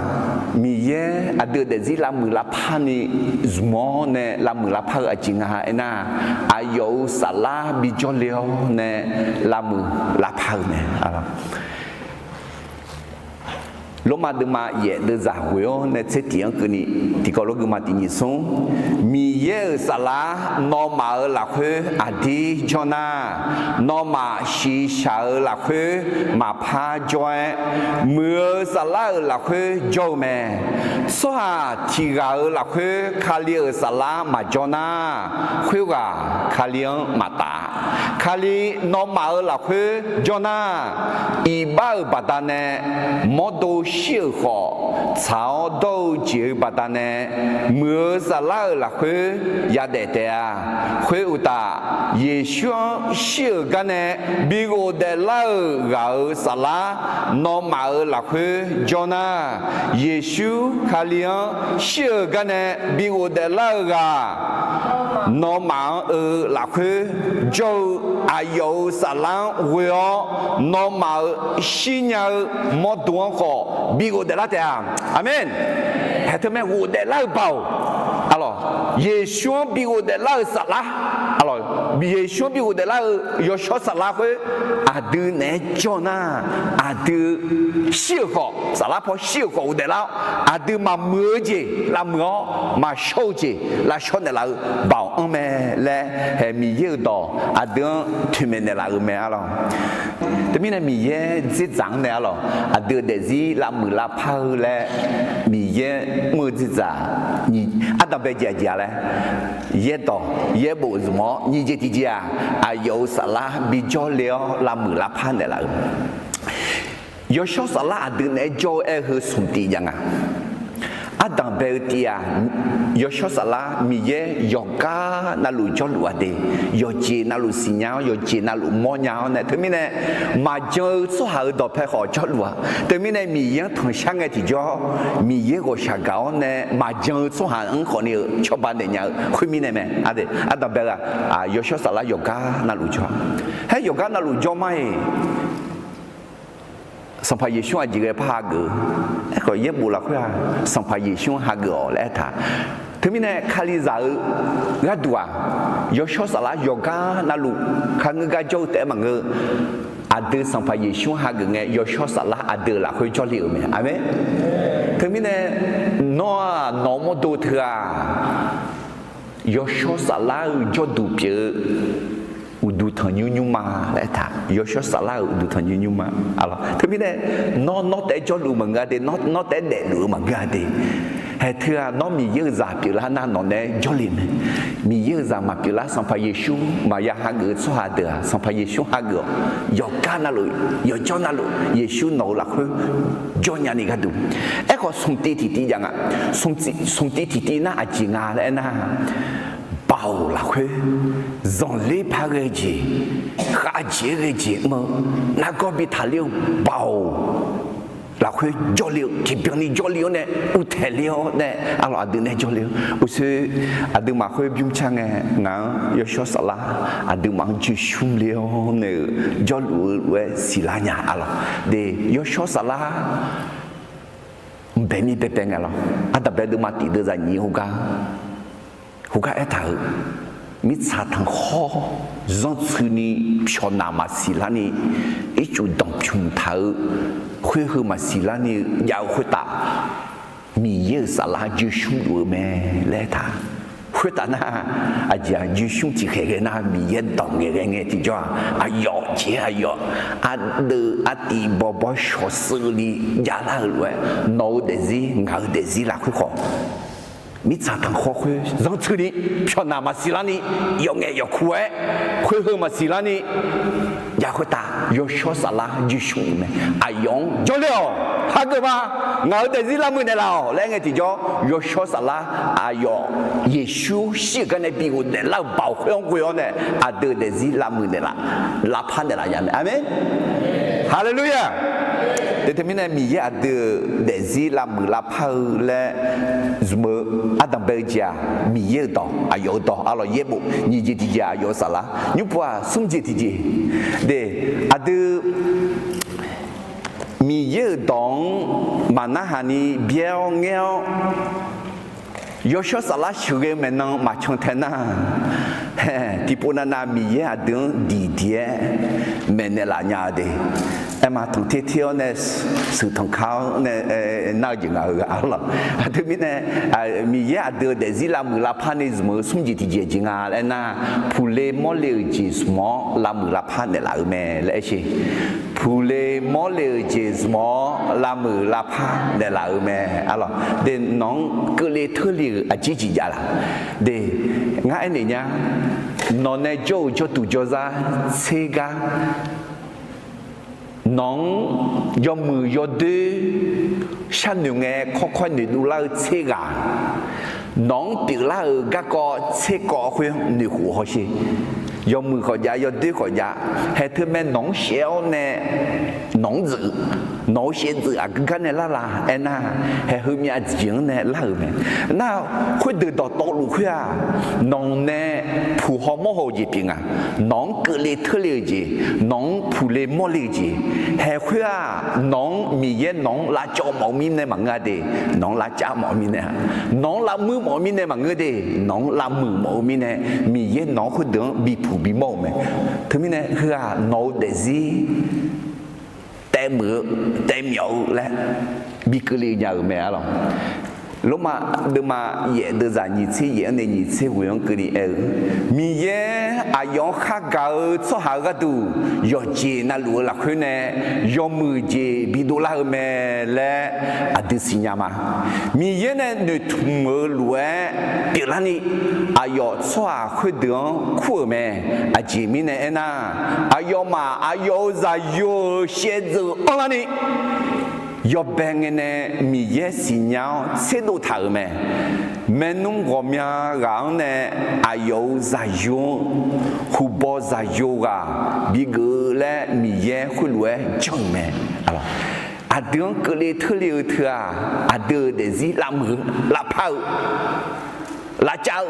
mi ye ade de zi la mu la pa ni zuma ne la mu la pa a ji nga na ayo sala bi jo leo ne la mu la pa ne ala Loma de ma ye de za huyo ne tse tiang kuni tikologi ma tini son mi ye sala no ma la khwe adi jona no ma shi sha la khwe ma pha joe mưa sala la khwe jo me so ha ti ga la khwe khali sala ma jona khwe ga khali ma ta khali no ma la khwe jona i ba ba da ne modo 小好，草都结巴达呢，没啥老了会也得的啊，会有的也想小个呢，比我的老老啥啦，那马儿了会叫呢，也想可能小个呢，比我的老个，那马儿了会叫啊有啥啦，会哦，那马新娘没多好。比我的那点啊，阿门。还他们我的老包，阿罗，也想比我的老啥啦，阿罗，也想比我的老要少啥啦会，阿都难叫呐，阿都小个，啥啦破小个我的老，阿都嘛磨子，啦磨，嘛烧子，啦烧的老包安咩嘞，还米有到，阿都他们的老咩阿罗。แต่มีเนี่ยมีเย่จิตจังเนี่ยหรออะเดือดซีละมือละพาเลยมีเย่มือจิตจังนี่อะตั้งแต่เจียเลยเย่ต่อเย่บุษมอนี่เจติเจียอายุสละบิจอเลี้ยวละมือละพาเนี่ยละยศสละอะเดือดเนี่ยจ่อเอคือสุนทรียังอ่ะอะตั้งแต่เจียยศสละมีเย่ยกกานาลุจอลัวเดยเจนาลุสิญญายเจนาลุมอญาเนี่ยถึงมีเนี่ยมาเจอสุหาดอกเพขอจอลัวถึงมีเนี่ยมียังทางช่างไอ้ที่จ่อมีเย่ก็ชาเกาเนี่ยมาเจอสุหาอังคนเนี่ยชอบบ้านเนี่ยคุยมีเนี่ยไหมอะเดอะตั้งแต่ยศสละยกกานาลุจอให้ยกกานาลุจอไหมสัมภาระช่วงจีเกพาเกอก็เย็บบุลักว่าสัมภาระช่วงหาเกอแล้วท่าถึงมีเนี่ยคาลิซาร์กัดว่ายศสละยกานาลุขังกาโจแต่มังเกออาเดสัมภาระช่วงหาเกอไงยศสละอาเดละคุยจอลีอไหมอ่ะไหมถึงมีเนี่ยน้อมดูเถอะยศสละจอดูเปียอุดูทางยุ่งมาแล้วท่ายศสละอุดูทางยุ่งมาอะไรถึงมีเนี่ยน้อแต่จอดูมังกาเดน้อแต่เด็ดดูมังกาเดให้เธอน้อมีเยอะจ่าปีละนั่นน้อเนี่ยจอลินมีเยอะจ่ามาปีละสัมภาระชูมายาหาเกอสุหาเดอสัมภาระชูหาเกอยกกานาลุยจอนาลุเยชูโนละคือจอญานิกัดูเอ้ก็ส่งตีทียังอ่ะส่งตีน่าอาจิงาแล้วนะ包了会，让你拍个节，下节个节目，那个比他了包，那会交流，这边的交流呢，有材料呢，阿拉的呢交流，我说阿德马会并唱哎，俺要说啥啦，阿德马就训练呢，交流为西拉呀阿拉，的要说啥啦，别咪别别个了，阿德别的马地的在你后干。胡个一头，米查汤好，让出你漂拿马西拉尼，一就当平头，会和马西拉尼要会打，米有啥啦就凶我们来他，会打那啊讲就凶起来个那米也当个人个就叫啊要钱啊要，啊的啊地宝宝小手里压那个，脑袋子咬袋子那会好。米咋当好会让这里漂那么西拉呢，要爱要苦哎，会喝么西拉呢，也会打，要小啥啦就凶呢，哎用就了，哈个嘛，我的是那么的了，来个地叫要小啥啦，哎哟，也修西个那比我的老保养贵呢，啊得的是那么的啦，拉潘的啦呀，阿门，哈利路亚。Determine mi ada dezi la mula pau le zuma ada beja mi ye do ayo do alo ye bu ni je ti ja ayo sala ni pua sum je ti je de ada mi ye dong mana hani biao ngeo yo sho sala shuge menang ma chong thena ti puna na mi ye adun di die menela nya de mà thằng thiết thiếu này sự thằng khao này nào gì ngờ áo lắm, thứ mình này mình giờ đưa để gì làm mưa lạp này mà sum gì thì gì gì ngà này na phule mò liu gì small làm mưa lạp này là mẹ lẽ gì phule mò liu gì small làm mưa lạp này là mẹ áo lắm, để nón cứ lấy thứ liu chỉ là để ngay này nhá, nó này cho tụi cho ra xe ga nóng do mưa do đê san nhiều nghe khó để đủ lao xe gà nóng tự la ở các co xe cọ khuyên nhiều khổ họ gì do mưa khỏi giá do đê khỏi giá hay thứ men nóng xéo nè nóng dữ nóng xéo dữ à cái này là na hay hôm nhà chuyện nè là mẹ nào khuyên từ đó to lù khuyên nóng nè phù họ mò hồ gì tiếng à nóng cứ lê thưa lê gì nóng phù lê mò lê gì hay khuyên nóng mì yên nóng lá cho mỏ min này mà nghe đi nóng lá chả mỏ min này nóng lá mưa mỏ min này mà nghe đi nóng lá mưa mỏ min này mì yên nóng khuyên đường bị phù bị mỏ mẹ thứ min này khuyên nấu để gì tem mưa tem nhậu là bị cứ lê nhà mẹ lòng lúc mà đừng mà dễ đưa ra nhị chế dễ này nhị chế của ông cứ đi mi dễ yong khác gạo cho hàng cái tu yo chế na lúa là khơi nè yo mưa chế bị đổ la mẹ lẽ đưa xin nhà mà mi dễ này nửa mưa lúa bị la ni yo cho khơi đường khua mẹ chế mi này na yo mà yo ra yo xe dự ông la ni yo bèn nè mi ye xin nhau sẽ đồ thở mẹ men nung gom ya gang nè ayo za yo hu bo za yoga bi gơ lẽ mi ye khu lue chong mẹ alors à đường cứ lê thưa liu thưa à đưa để gì làm là phao là cháu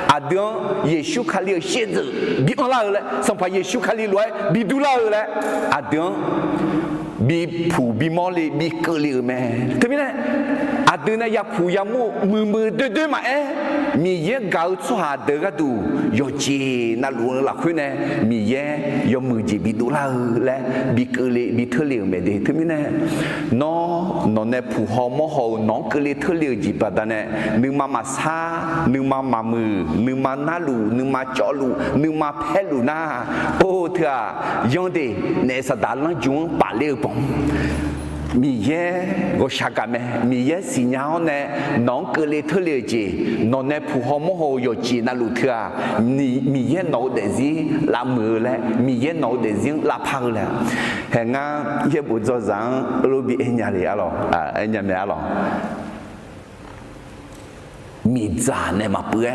à đường Giêsu khali xe dự bị ông lao lẽ xong phải Giêsu khali lue bị du lao lẽ à đường bị phù bị mò lì bị cơ liu mẹ thế biết này à từ này ya phù ya mù đôi mà mi ye gạo cho hà đỡ cái đủ yo chi na luôn là khuyên này mi ye yo mù chỉ bị đủ la lẽ bị cơ liu bị thưa liu mẹ đi thế biết này nó này phù họ mò họ nó cơ liu thưa liu gì bà ta này nương mà sa nương mà mù nương mà na lù nương mà chó lù nương mà phe lù na ô thưa yong đi này sa đàn lăng chung bà liu mi ye go shaka me mi ye si nhau nè nón cơ lê thưa lê gì nó nè phù hộ mô hồ yo chi na lu thưa mi ye nấu để gì làm mưa lẽ mi ye nấu để gì làm phao lẽ hẹn nga ye bu cho rằng lu bị anh nhà lì alo anh nhà mẹ alo mi già nè mà bữa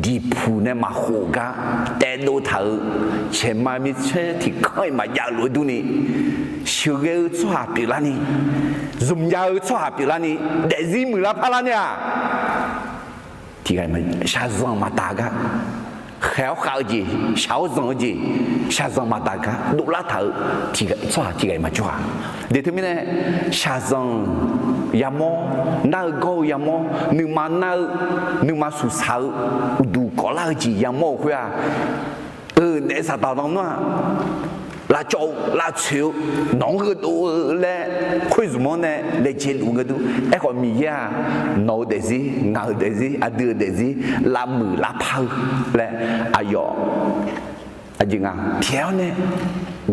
đi phù nè mà hồ cả té đô thở chém mà mi chơi thì coi mà già lúa đu nè siêu cái cho hạt bị lan nè dùng già cho hạt bị lan nè để gì mưa la pha lan nè thì cái mà sa zong mà ta cả khéo khảo gì sáu zong gì sa zong mà ta cả đủ lá thở thì cái cho hạt thì cái mà cho để thứ này sa zong yamo na go yamo nương mà sụt sạo đủ có là gì yamo khuya để sao tao nó là trâu là chiếu nóng cái đồ lẽ khơi gì mà nè để chế đủ cái đồ ấy còn mì ya nấu để gì ngao để gì đưa để gì làm mử làm phao lẽ ayo gì ngà thiếu nè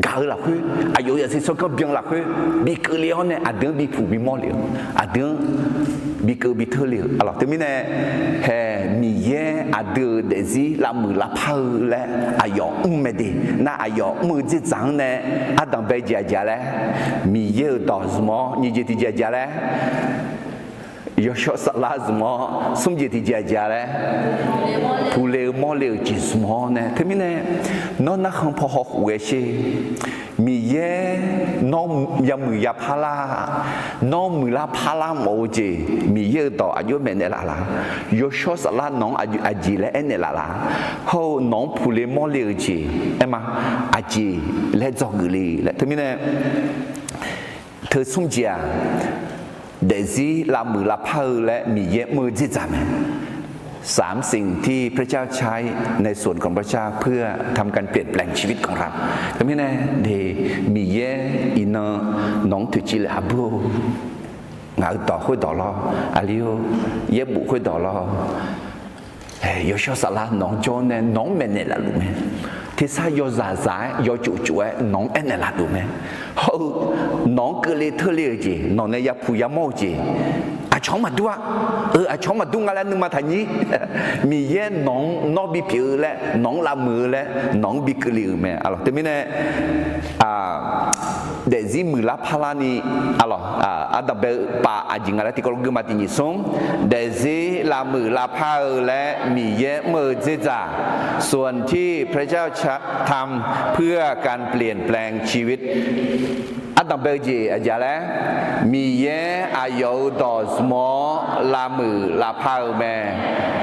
gạo là khui à yếu là số cái biếng là khui bị cứ liao này à đứa bị phụ bị mò liao à đứa bị cứ bị thưa liao à thế mình này hè mì ye à đứa để gì làm mưa làm phơi lẽ à yếu mẹ đi na à yếu mưa chỉ trắng này à đang bây giờ lẽ mì ye đỏ mò như vậy thì giờ lẽ yếu số sát lá mò xong gì thì giờ lẽ phụ liệu mò liệu chỉ mò này thế mình này nó không phù hợp với gì mi ye nó ya mười ya phala nó mười la phala mồ gì mi ye đó ayo men la la yo shos la non aji le en la la ho non pour les mots les gì em à aji le zong li le thế mình thơ sung chia để gì la mười la phơi le mi ye mười gì giảmสามสิ่งที่พระเจ้าใช้ในส่วนของพระเจ้าเพื่อทำการเปลี่ยนแปลงชีวิตของเราแต่ไม่แน่เดมีเยอินน้องถือจิลาบูงาต่อคุยต่อรออาลิโอเยบุคุยต่อรอโยชสลาน้องโจนเนี่ยน้องเมนเนี่ยละรู้ไหมที่ซาโยซาซาโยจุจุเอน้องเอ็นเนี่ยละรู้ไหมเฮ้น้องเกลีเธอเลี้ยจีน้องเนี่ยยาผู้ยาโมจีอาช่องมาด้วยอาช่องมาดูงานนึงมาทันนี้มีเย่น้องบีผิวและน้องละมือและน้องบีกลีแม่อะไรแต่ไม่แน่เดี๋ยวจีมือละพลานีอะไรดับเบิลป่าอาจิงอะไรที่เขาเรียกมาที่นี่ส่งเดี๋ยวจีละมือละพาและมีเย่มือจีจ่าส่วนที่พระเจ้าทำเพื่อการเปลี่ยนแปลงชีวิตดับเบิลจีอาจารย์แล้วมีเย่อายุต่อสมอละมือละพาแม่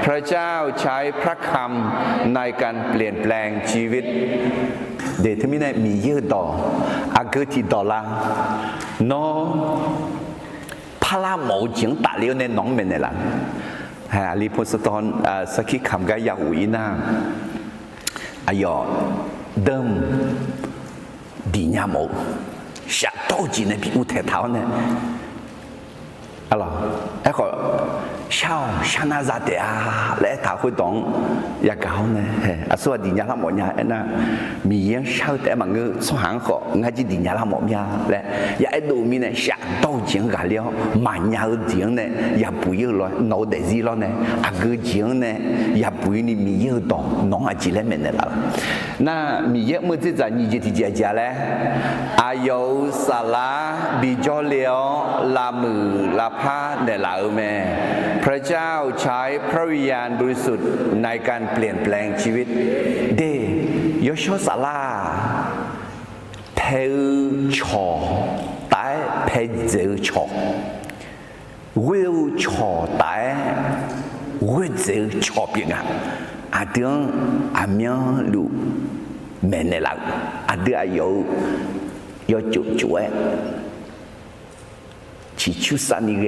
พระเจ้าใช้พระคำในการเปลี่ยนแปลงชีวิตเดี๋ยวที่มีเนี่ยมีเยอะต่ออาเกิดที่ต่อละน้องพระละหมูจิงตาเลี้ยวในน้องเมนเนี่ยละฮะรีพสตอนสักขีคำก็ยาหูอีน่าอายอเดิมดีญาโม下到几呢？比乌太头呢？啊咯，一个小那咋的啊？来他会当也搞呢？啊，所以人家他冇呀，那米样小的嘛个做行好，我只人家他冇呀，来也一路面呢下到钱个了，慢呀个钱呢也不要了，脑袋子了呢，啊个钱呢也不要你米要当，弄啊几来面的啦。那米样么子在你这提家嘞？อายุสาระบิจอเลียวลามือลาผ้าเดลาแม่พระเจ้าใช้พระวิญญาณบริสุทธิ์ในการเปลี่ยนแปลงชีวิตเดยชสาระเพลชอแต่เพลเจอชอวิวชอแต่วิเจอชอเปียงอาเดืองอาเมียลูแม่เนี่ยละอาเดืออายุ要จุ哎，只出三年个，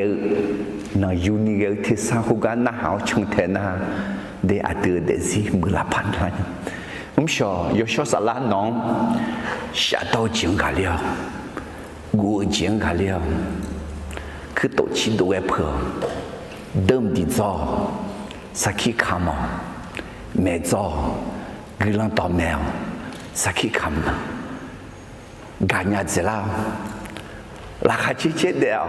那有年个天生好个那好成天呐，的阿得的是没拉盘来。我们说要说啥啦孬，下到井个了，我井个了，去到起都会破，等的早，啥去看嘛，没早，个人到没有，啥去看嘛。ganya jelau la khachi che deo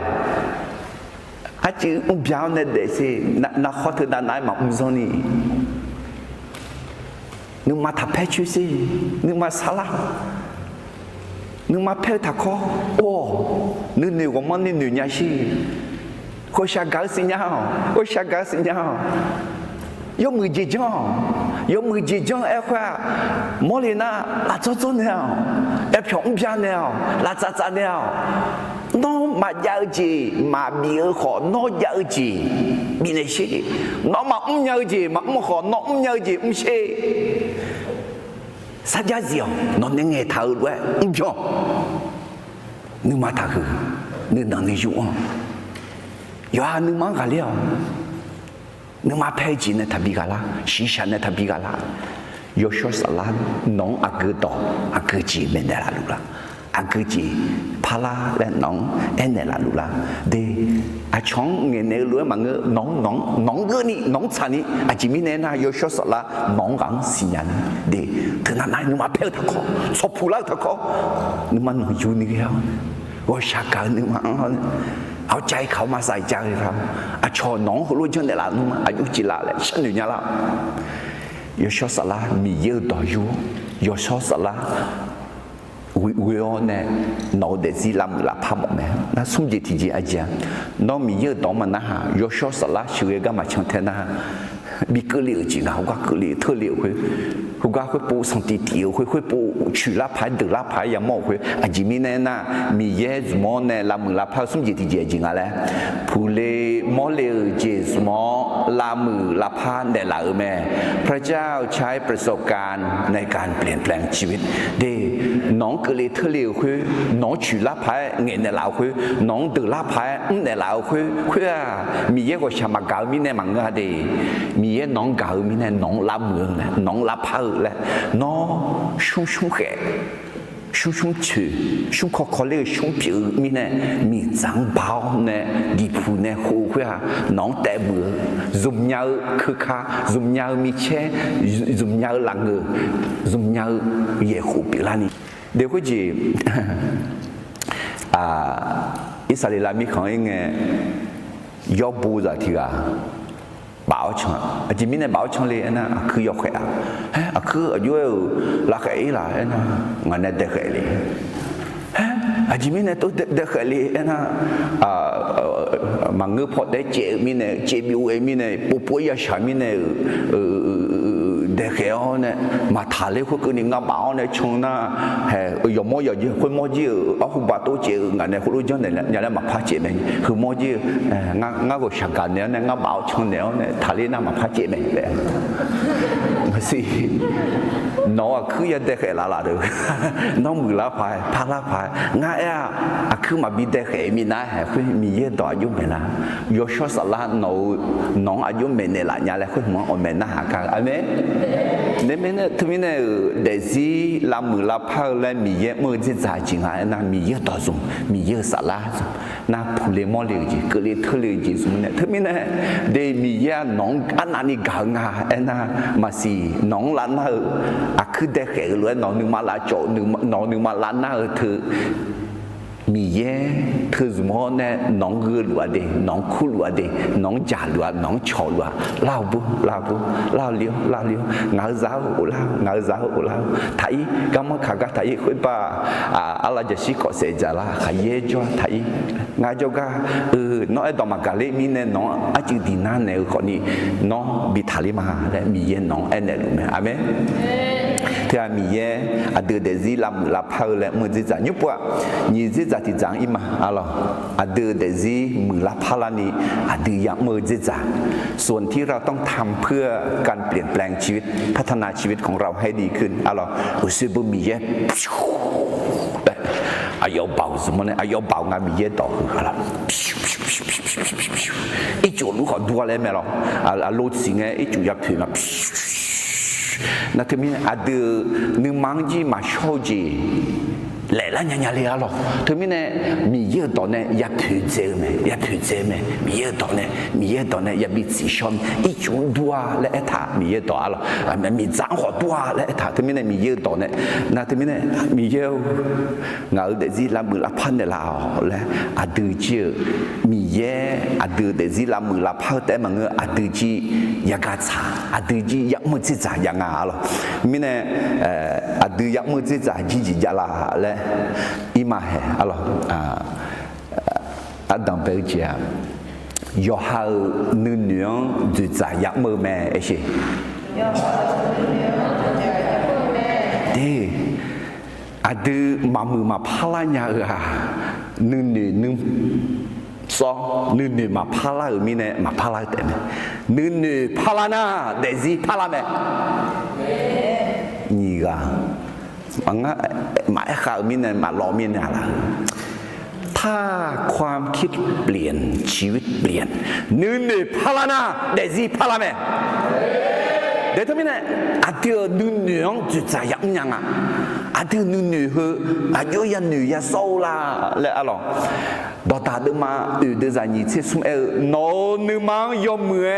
a chi biao ne de se na khot da nai ma umzoni nu ma tha pe chu si nu ma sala nu ma pe tha kho o nu ni ko mon ni nu nya shi ko sha ga si nhau有没结账哎块，莫里那拉走了，哎平了，拉咋了，孬嘛要记嘛米尔好，孬要记米那些，孬嘛要记嘛好，孬要记些，啥家子哦，孬能爱头喂，平，你嘛他去，你能力有啊，有啊，你忙个了。นึกมาเพจินทับบิกาลาชีชันทับบิกาลาโยชสลานน้องอาเกตออาเกจีเมนเดลาลูกละ อากุจีพาลาและน้องเอ็นเนลาลูลาเดอาช่องเงินเนล้วนมังเงน้องเกนี่น้องชานี่อาจิมิเนน่ายชสละน้องกังสิญานี่เดเธอนั่นนึกมาเพลตะคอชอบพูดตะคอนึกมันอยู่นี่แล้วว่าชาการนึกมาเอาใจเขามาใส่ใจเราอาชอน้องรู้จังเนลานึกมาอายุจิลาเลยฉันอยู่เนี่ยละยชสละมีเยอะต่ออยู่ยชสละวิโอเนี่ยน้องเด็กที่ลำละพามแม่น่าสมจิตที่จีอาจารย์น้องมีเยอะต่อมันนะฮะยชสละช่วยกันมาช่างเทนะมีเกลียวจริงนะเขาก็เกลียวเธอเลียวเขาก็เขาปูสังติเดียวเขาปู取ละ牌得ละ牌ยังมองเขาอาจิมีเนี่ยนะมีเยอะสมองเนี่ยลำละพาสมจิตที่จีจริงอะไรผู้เล่มอเลี้ยเจสมอลำละพาเนี่ยละแม่พระเจ้าใช้ประสบการณ์ในการเปลี่ยนแปลงชีวิตเดน้องเกลียวเธอเลียวเขาน้อง取ละ牌เงินเนี่ยละเขาน้อง得ละ牌เนี่ยละเขามีเยอะกว่าชามาเกามีเนี่ยมังเงาเดมีเยน้องเก่ามีเนี่ยน้องละเมืองนะน้องละพาเลยน้องชุ่มแก่ชุ่มชื่อชุ่มคอเลี้ยชุ่มผิวมีเนี่ยมีจังเบาเนี่ยดีผู้เนี่ยหูว่าน้องแต่เบื่อซุ่มยาวคือข้าซุ่มยาวมีเช่ซุ่มยาวหลังซุ่มยาวเย่หูปีละนี่เดี๋ยวก็จีอิสราเอลมีของยังไงยอบูจะที่อ่ะbảo chọn, chỉ mình này bảo chọn liền na, cứ yok khẽ, cứ ở dưới là khẽ là na, ngày nay để khẽ liền, chỉ mình này tôi để khẽ liền na, mà ngư phật để chế mình này chế biểu ấy mình này, bố bố ya sản mình này, để khẽ này, mà thà lấy cái này ngã bảo này chọn na, giờ mua giờ gì, khối mua gì, ở khu bà tôi chế ngày này khối dân này nhà này mà phát chế mình, khối mua gì, ngã cái sản phẩm này ngã bảo chọn này này, thà lấy na mà phát chế mình vậy, gì, nó cứ giờ để khẽ là được, nó mười lá phải, phá lá phải, ngã cứ mà bị để khẽ mình na, khối mình giờ đòi dùng mình na, giờ số sả lá nó ở dùng mình này là nhà này khối mà ở mình na hàng cái, amen. Nên mình thì mình để gì làm mưa làm phao lên mì dẻ mưa chỉ giải chính là na mì dẻ đỏ dùng mì dẻ sả lá na phụ lê mò liều gì cứ lê thưa liều gì dùng này thì mình để mì dẻ nóng ăn ăn đi gạo ngà na mà xì nóng lăn hở cứ để khẽ lưỡi nóng nhưng mà lá chỗ nóng nhưng mà lăn hở thửมีเย่คือสมมติเนี่ยน้องเกลือเดน้องคู่ลัวเดน้องจ่าลัวน้องชอลัวลาวเลี้ยวงาจ้าวงาจ้าวไทยก็มาขากไทยคุยป่าอะไรจะสิก็เสียจ่าละขายเย่จ้าไทยงาจ้าก็น้องไอ้ดอกมะกาเลมีเนี่ยน้องอาจิดีน่าเนี่ยคนนี้น้องบิทาลิมาและมีเย่น้องเอ็นเนลุเมอเมนที่มีเย่อดีตเดซิลำลาพาวและมือจิจ่ายุบว่ายี่จิจ่าที่จังอิมาอะไรอดีตเดซิมือลาพาลานีอดีตยังมือจิจ่าส่วนที่เราต้องทำเพื่อการเปลี่ยนแปลงชีวิตพัฒนาชีวิตของเราให้ดีขึ้นอะไรอุซิบุมีเย่อายุเบาสมมติอายุเบางานมีเยอะต่อคืออะไรอีจูรู้ขอดูอะไรไหมล่ะรถสิ่งเงี้ยอีจูอยากถือมานั่นที่มีอดีตนึกมังจีมาโชจีหลายๆอย่างเลยอ่ะหรอที่มีเนี่ยมีเยอะต่อเนี่ยอยากถือเจอไหมมีเยอะต่อเนี่ยอยากมีสีชนอีจูดูอะไรท่ามีเยอะต่อหรอมีจังหัวดูอะไรท่าที่มีเนี่ยมีเยอะต่อเนี่ยนั่นที่มีเนี่ยมีเยอะเงาเด็กที่ละมือละพันเนี่ยละแล้วอดีตเจอมีเยอะอดีตเด็กที่ละมือละพันแต่มันเงาอดีตจีอยากกระอดีตจีอยากมือจีจ่าอย่างอ่ะหรอมีเนี่ยอดีตอยากมือจีจ่าจีจะละแล้วอีมาเหรออะไรดังเบลเจียยอฮาหนึ่งจุดจ่ายักมือแม่เอชิดีอดีตมามือมาพลายาหนึ่งสองหนึ่งมาพลามีเนี่ยมาพลาแต่เนี่ยหนึ่งพลานาเดซี่พลาแม่นี่ก็มันก็หมายข่าวมีเนี่ยมาล้อมีเนี่ยอะไรถ้าความคิดเปลี่ยนชีวิตเปลี่ยนนึ่งพลานาเดซี่พลาแม่เดี๋ยวทำไมเนี่ยอาเดียวนึ่งจุดใจยังอ่ะ à thứ nữ hư à yo ya nữ ya sâu là lẽ alors đó ta được mà đưa ra nhị chế sum nó nữ mang yo mưa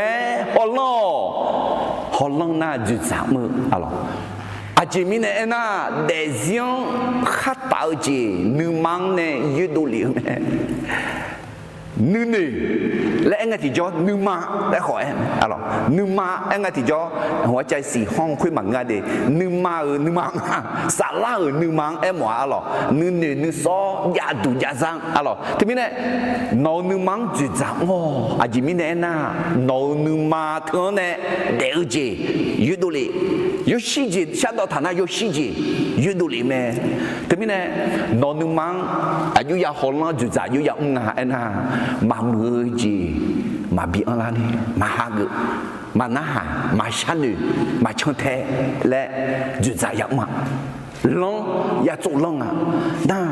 họ lo na dự sáng mơ alors à chỉ mình này na để riêng khát bảo gì nữ mang này yêu đồ liệu này nữ lẽ anh thì cho nữ ma để hỏi em alors nữ ma anh thì cho hóa trái xì hong khuyên bằng ngay để nữ ma xả la ở nữ ma em hóa alors nữ so ya đủ ya sang alors thì mình này nó nữ ma dự sáng ô à chỉ mình này na nó nữ ma thường này để ở gì yêu đồ liệu有细节，想到他那有细节，阅读里面，对不对？那你忙啊，又要好了就咋又要那，嘛么子，嘛别安啦呢，嘛哈个，嘛那哈，嘛下女，嘛唱台来就咋样嘛，冷也做冷啊，那。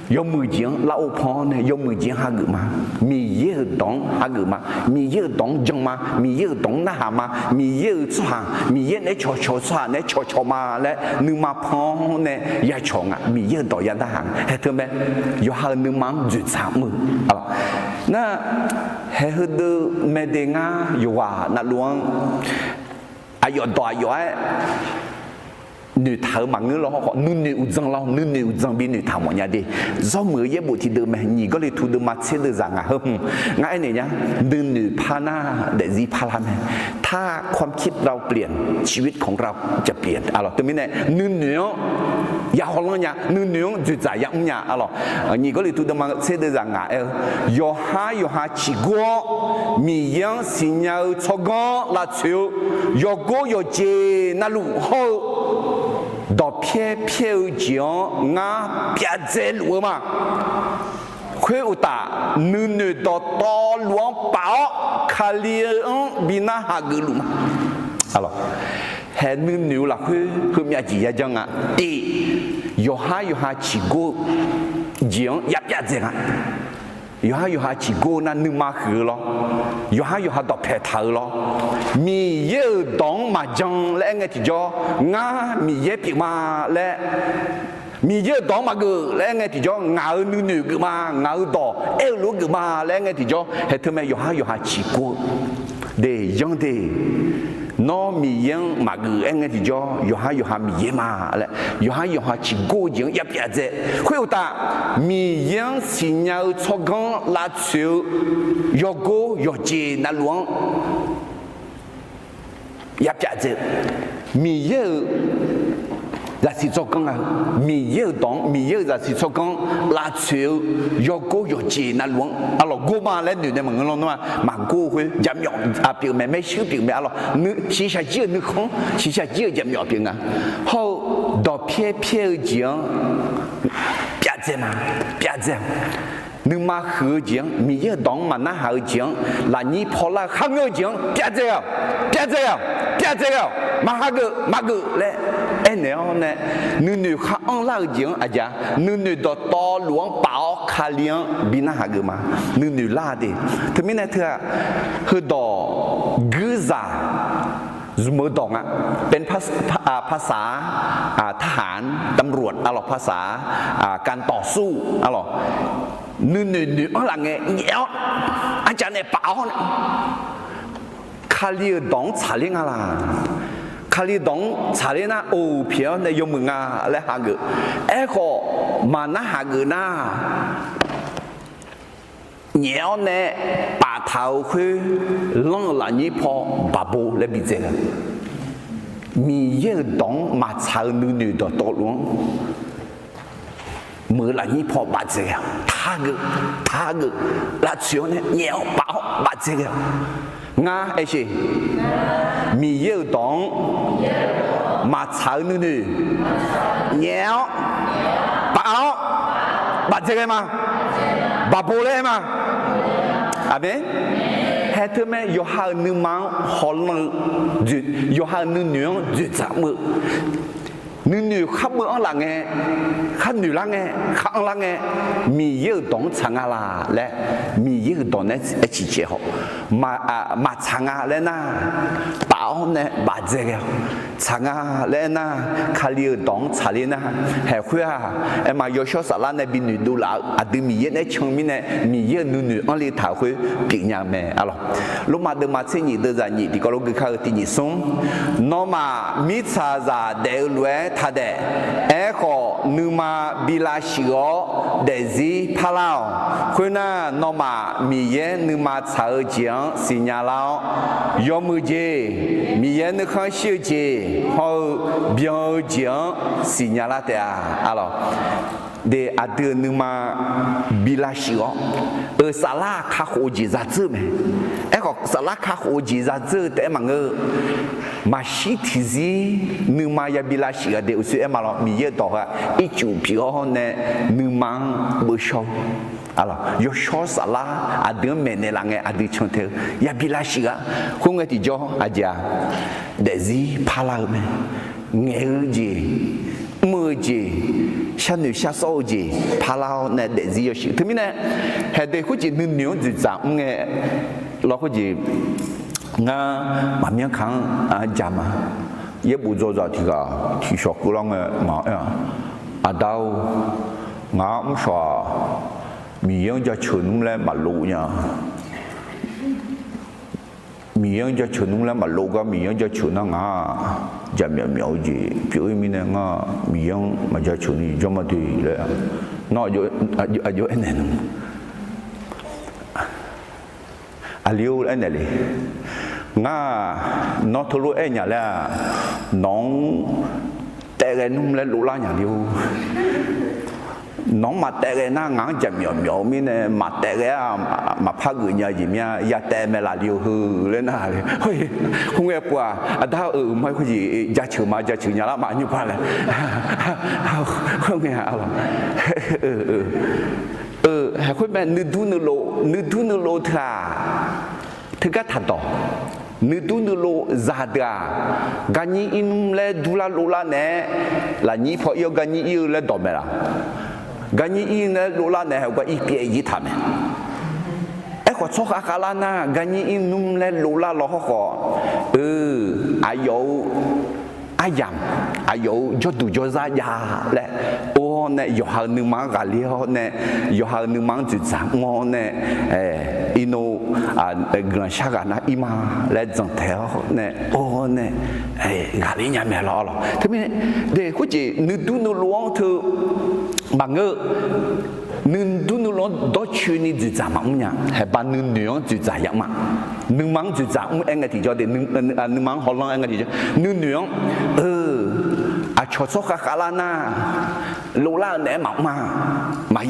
有每件老婆呢，有每件哈个嘛，米有懂哈个嘛，米有懂种嘛，米有懂那哈嘛，米有穿，米有那悄穿，那悄嘛嘞，你嘛胖呢也长啊，米有到也那行，还特别有哈你忙就长么啊，那还有的没得啊，有啊，那乱，啊有大有哎。女头嘛，女老好，女有脏老，女有脏比女头么样的，做么也不提得么，你个里图得嘛切得上啊，งั้นเนี่ย女พาหน้าเดี๋ยวจีพาละแม่ถ้าความคิดเราเปลี่ยนชีวิตของเราจะเปลี่ยนalorsตรงนี้เนี่ย女อย่าหลงเนี่ย女就在样เนี่ยalors你个里图得嘛切得上啊要哈起过米样新要出光拉球要过要接那路后到偏讲啊别在路嘛会有打女到多乱跑卡里比那哈个路嘛alors还女啦会咩子呀讲啊第有哈起过讲也别在啊有下起过那女马河咯，有下到拍头咯，米有当麻将来个就啊米也别嘛来，米有当嘛个来个就熬女个嘛熬到路个嘛来个就还他妈有下起过，的样的。nó mì yang mà gửi anh ấy thì cho yo ha mì mà lại yo ha chỉ cố gắng ép ép thế, khuyên ta mì yang xin nhau cho con là chịu yo cố yo chế na luôn ép ép thế, mì yang là chỉ cho con à mì yang là chỉ cho con là chịu yo cố yo chế na luôn, alors cố mà lên được mà ngon lắm mà cố会giảm nhỏ à biểu mẹ mấy xíu biểu mẹ alors nữ chỉ là chỉ nữ không chỉ là chỉ giảm nhỏ biểu à, hậu đó phía giang别这嘛别这。你妈喝酒，米也当嘛那喝酒，那你跑来喝个酒，别这样，马个嘞，哎然后呢，女喝那个酒啊家，女到多乱跑卡凉，比那个嘛，女拉的，他们那特喝到格萨。มือตองอ่ะเป็นภาษาทหารตำรวจอะไรภาษาการต่อสู้อะไรนึ่งอะไรเงี้ยเนาะอาจารย์เนี่ยป่าวคาลีดองชาลิงอะไรคาลีดองชาลิงนะโอเพียวในยมึงอะไรหากก็มานะหากนะ鸟呢，把头去让人一泡把布来比这个，米也当马草女的多乱，没人一泡把这个，他个，那叫呢鸟包把这个，啊，而且米也当马草女鸟包把这个吗？把布嘞嘛？啊没？还他妈有好女忙好冷，就有好女就怎么？女看不上人哎，看女人哎，看人哎，米有当长啊啦，来米有当呢一起结合，马长啊来呐，把 tao nè bà dễ cái chẳng à lẽ na khali đóng trả lên na hệ khuya em mà yêu sala này bị nữ đu lão à từ mi này chung mi này mi nữ anh đi thảo khuya bị nhà mẹ alo lúc mà được mà chơi nhị được ra nhị thì có lúc cái khai thì nhị sống nó mà mi cha ra đều lue thà đẻ ấy có nữ mà bị la xíu để gì phá lao khuya na nó mà mi nữ mà chào giang xin nhà lao yêu mưu gì mi nữ khang siêu gì họ biểu diễn xin nhà la thế à alo để à đưa nữ mà bị la xíu ở sala khá hồ gì ra chứ mẹ ấy có sala khá hồ gì ra chứ để mà ngơ mà xí thì gì nữ mà ya bị la xíu để ở chỗ em mà lo mi ye đó à ít chụp biểu nè nữ mà bớt sâu alors yo cho sala à đưa mẹ này là nghe à đưa chọn theo ya bị la xíu không nghe thì cho à gia để gì phá la mẹ nghe gì mưa gì xa nữ xa sâu gì phá lao này để gì gì thứ mình này hệ để có gì nên nhớ gì giảm nghe lo có gì nga mà miếng kháng giảm à ye bu zo za thì cả thì sọc của long mà à đâu ngã không sợ miếng cho chuẩn lên mà lụ nha miếng cho chuẩn lên mà lụ cái miếng cho chuẩn nó ngã giờ miếng gì biểu mình này ngã miếng mà cho chuẩn gì cho mà thì là nó vô anh này liu anh này ngã nó thua lỗi anh nhà là nóng tệ cái nung lên lụ la nhà liu nóng mặt tệ cái na ngang chậm nhỏ mình này mặt tệ cái mà phá gửi nhà gì nha ya tệ mẹ là liu hư lên à ôi không nghe qua đã mấy cái gì gia chữ nhà lá mà như vậy là không nghe à hay khuyên mẹ nữ tu nữ lô thà thứ cái thật đó nữ tu nữ lô già đà gani inum le dula lola nè là nhị phò yêu gani yêu le đỏ mẹ là gani in le lola nè hay cái ý gì thà mẹ ấy có số khác là na gani inum le lola lo họ ai dấu cho tụi cho ra nhà lẽ ô nè yêu hàng nữ mang gà liao nè yêu hàng nữ mang chữ sáng ngon nè ino gần xa gà na ima lẽ dần theo nè ô nè gà li nhà mẹ lo thế mình để có gì nữ tu nữ luang thư mà ngơ nữ tu nữ luang đó chuyện này chữ sáng mà nhá hay ban nữ女chữ sáng mà nữ mang chữ sáng anh cái thì cho để nữ mang họ lo anh cái thì cho nữ女cho số khác là na lô la nè mà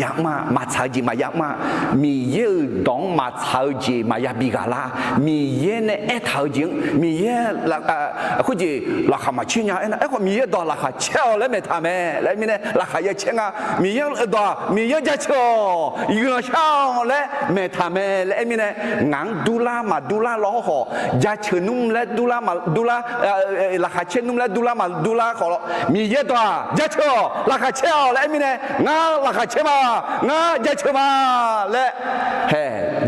giặc mà chạy gì mà giặc mà mi yêu đóng mà chạy gì mà giặc bị gà la mi yêu nè thảo chuyện mi yêu là cái gì là khăm mà chuyện nhà ấy có mi yêu đó là khăm treo lấy mẹ tham mẹ lấy mi nè là khăm yêu chuyện à mi yêu đó mi yêu giá treo yêu sao lấy mẹ tham mẹ lấy mi nè ngang đu la lo họ giá treo nung lấy đu la mà đu la là khăm chuyện nung lấy đu la mà đu la họ mi yêu đó giá treo là khăm treo lấy mi nè ngã là khăm treo mà ngã giá treo mà lấy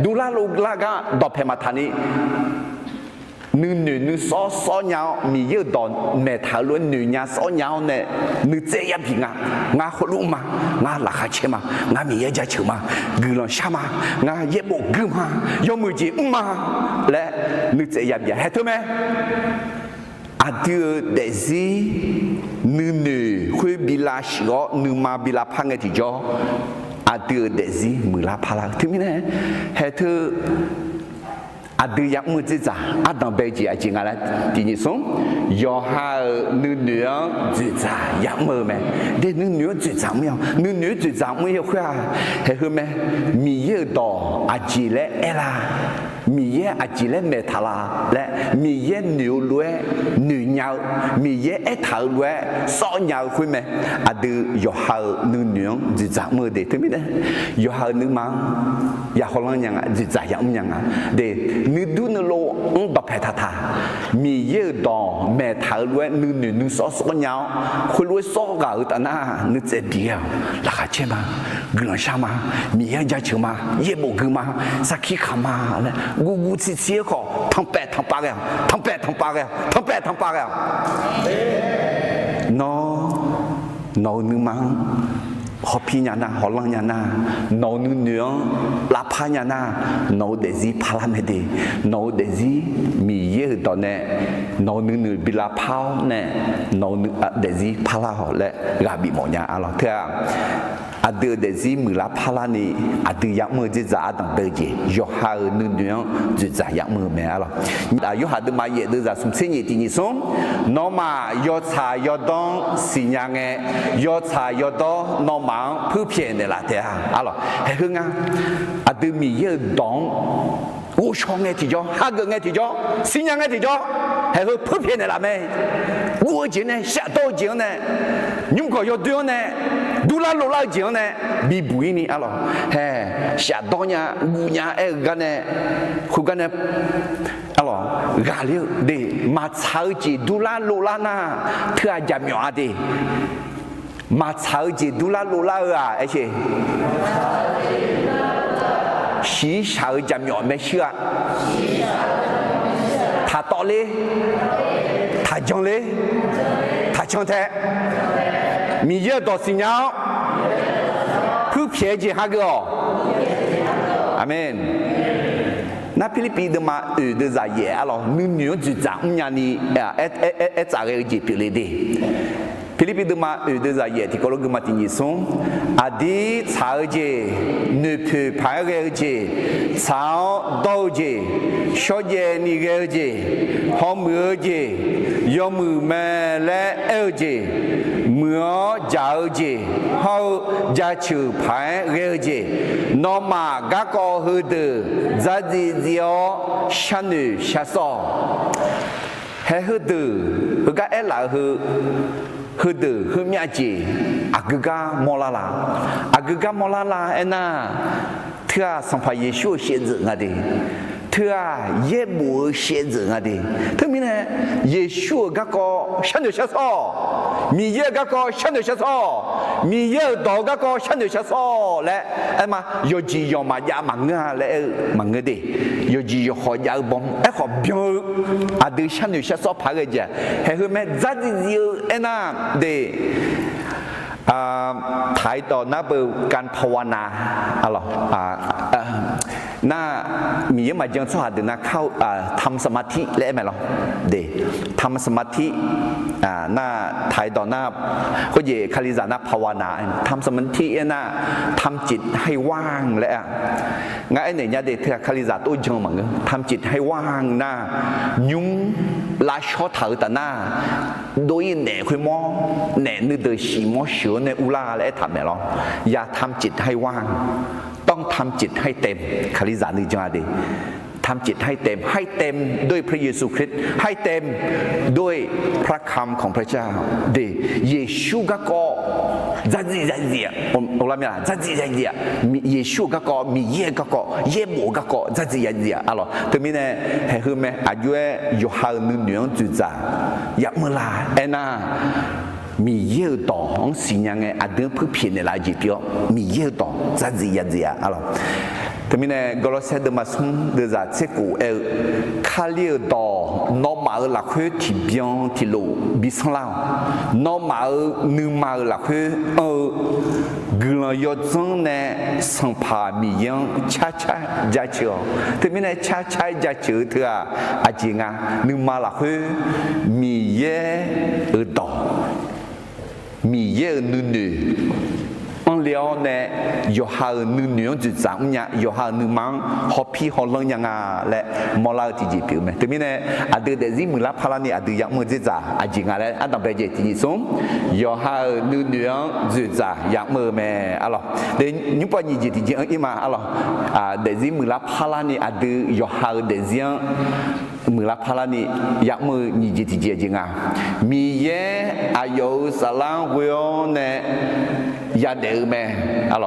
đu la lục la cái đọc hệ mà thani nữ so nhau mi yêu đòn mẹ thảo luận nữ nhà so nhau nè nữ dễ yapị ngã khổ lũ mà ngã là khá chế mà ngã mi yêu giá chữ mà gửi lòng xa mà ngã yêu bộ gửi mà yêu mười gì mà lẽ nữ dễ yapị hết thôi mẹ à đưa để gì nữ khuya bị la xíu nữ mà bị la phăng thì cho à đưa để gì mười la phá la thế mình nè hết thôi à đưa giặc mưa chỉ giả à đằng bây giờ chỉ nghe là thì như sống do hai nữ chỉ giả giặc mưa mẹ để nữ chỉ giả mưa nữ chỉ giả mưa yêu khoa hay hơn mẹ mi yêu đỏ à chỉ lẽ là mi yêu à chỉ lẽ mẹ thà là lẽ mi yêu nữ lúa nữ nhau mi yêu thảo lúa so nhau khuyên mẹ à đưa do hai nữ chỉ giả mưa để thế mình đấy do hai nữ mang ya họ nói nhàng chỉ giả giặc mưa nhàng để nữ du nữ lô đọc hệ thà mi yêu đỏ mẹ thảo lúa nữ so nhau khối lúa so gạo ta na nữ dễ bìa là khá chế mà gần xa mà mi yêu giá chữ mà yêu bộ gư mà sa khí khám mà gu chi khó ทั้งแปดทั้งปากแล้วทั้งแปดทั้งปากแล้วทั้งแปดทั้งปากแล้วnó nữ mang họ phi nhà na họ lăng nhà na nó nữ nương la pha nhà na nó để gì pha làm gì nó để gì mi ye đó nè nó nữ bị la phao nè nó để gì pha la họ lẽ gà bị mỏ nhà à lo thế à đưa để gì mưa la pha la nè đưa giặc mưa chỉ giả đằng đời gì do hai nữ nương chỉ giả giặc mưa mẹ lo do hai đứa mai ye đưa ra sum sinh nhị thì nhị sống nó mà do xài do đông xì nhà nghe do xài do đó nó mang phứ phiền này là thế à lo hay hơn à từ mi ye đông vô trong nghe thì cho hai người nghe thì cho xì nhà nghe thì cho hay hơn phứ phiền này là mẹ vô chuyện này sẽ to chuyện này nhưng có do điều này đủ là lỗ lại chuyện này bị bụi này à lo hay sẽ to nhà ngu nhà ấy cái này khu cái này à lo gà liu để mà sao chỉ đủ là lỗ lại na thưa giảm nhỏ đi mà sao chỉ đủ là lỗ lại à ấy chứ xí sao giảm nhỏ mấy chưa thà to lên thà trông lên thà trông thế mi giờ đó xin nhau cứ phía gì hai cái amen na Philippines mà đưa ra gì à lo nương chỉ chẳng nhà ni trả cái gì Philippines Philippines mà đưa ra gì thì có lúc mà tin sống à đi trả gì nửa phía phải cái gì trả đâu gì số gì ni cái gì họ mưa gì do mưa mẹ lẽ ở gì mưa giàu gì họ gia chữ phải cái gì nó mà các cô hư từ gia gì diо sanh nữ sa so hay hư từ hư các em là hư từ hư nhã gì agaga molala ena thưa sang phải Giêsu hiện diện ở đây thưa ye bùa hiện diện ở đây thưa mình này Giêsu các cô sanh nữ sa so mi ye các cô sanh nữ sa so mi ye đó các cô sanh nữ sa so lẽ em mà yo gì yo mà ya măng à lẽ măng cái đi yo gì yo họ ya bom em họ biểu à đưa sanh nữ sa so phải cái gì hay hơn mẹ rất nhiều em à đểถ่ายต่อหน้าเบอร์การภาวนาอะไรน่ามีมาจังสวัสดีนะเข้าทำสมาธิและไหมล่ะเดทำสมาธิน่าถ่ายต่อหน้าก็เย่คาริจานะภาวนาทำสมาธิน่าทำจิตให้ว่างและงั้นไอ้เนี่ยเดเธอคาริจาตัวจังมั้งทำจิตให้ว่างน่ายุ่งลาชอถือแต่น่าโดยแหน่คุยมอแหน่นึกเดือดสีมอเสือในอุลาและทำเนี่ยหรออย่าทำจิตให้ว่างต้องทำจิตให้เต็มคาริจานึกจังดีทำจิตให้เต็มด้วยพระเยซูคริสต์ให้เต็มด้วยพระคำของพระเจ้าดีเยซูก็จัดจีโอลามีอะไรจัดจีมีเยซูก็มีเยก็เยโมก็จัดจีอะหรอถึงมีเนี่ยเห็นไหมอายุอยู่ห่างหนึ่งจุดจ้าอยากเมื่อไรเอ็น่ามีเยอะต่อของสิ่งยังไงอาจจะเพื่อเพียงในรายจีบมีเยอะต่อจัดจีอะหรอแต่มีเนี่ยก็เราเสด็จมาส่งเดือดเสกูข้าเลี้ยต่อนอมาหลักคือที่เบียงที่โลบิสลาวนอมาหนึ่งมาหลักคือกลายจังเนี่ยสังพามียังช้าใจเชื่อแต่มีเนี่ยช้าใจเชื่อเถอะอาจริงหนึ่งมาหลักคือมีเยอะต่อมีเยอะนู่นมันเลี้ยวเนี่ยอยู่ห่างหนึ่งจุดสามเนี่ยอยู่ห่างหนึ่งมั้งฮอปปี้ฮอลล์ยังไงและมอลาที่จีบอยู่ไหมแต่มีเนี่ยอาดูเดี๋ยวมือรับพลังเนี่ยอาดูยังมือจีจ่าอาจริงอะไรอันดับแรกที่ส่งอยู่ห่างหนึ่งจุดจ่ายังมือแม่อะไรเดี๋ยวยุบไปยี่จีที่จีอีมาอะไรเดี๋ยวมือรับพลังเนี่ยอาดูอยู่ห่างเดี๋ยวมือรับพลังนี่อยากมือยี่จีที่จีจริงมีเยอายุสลางวิโอเนี่ย也得咩？啊咯，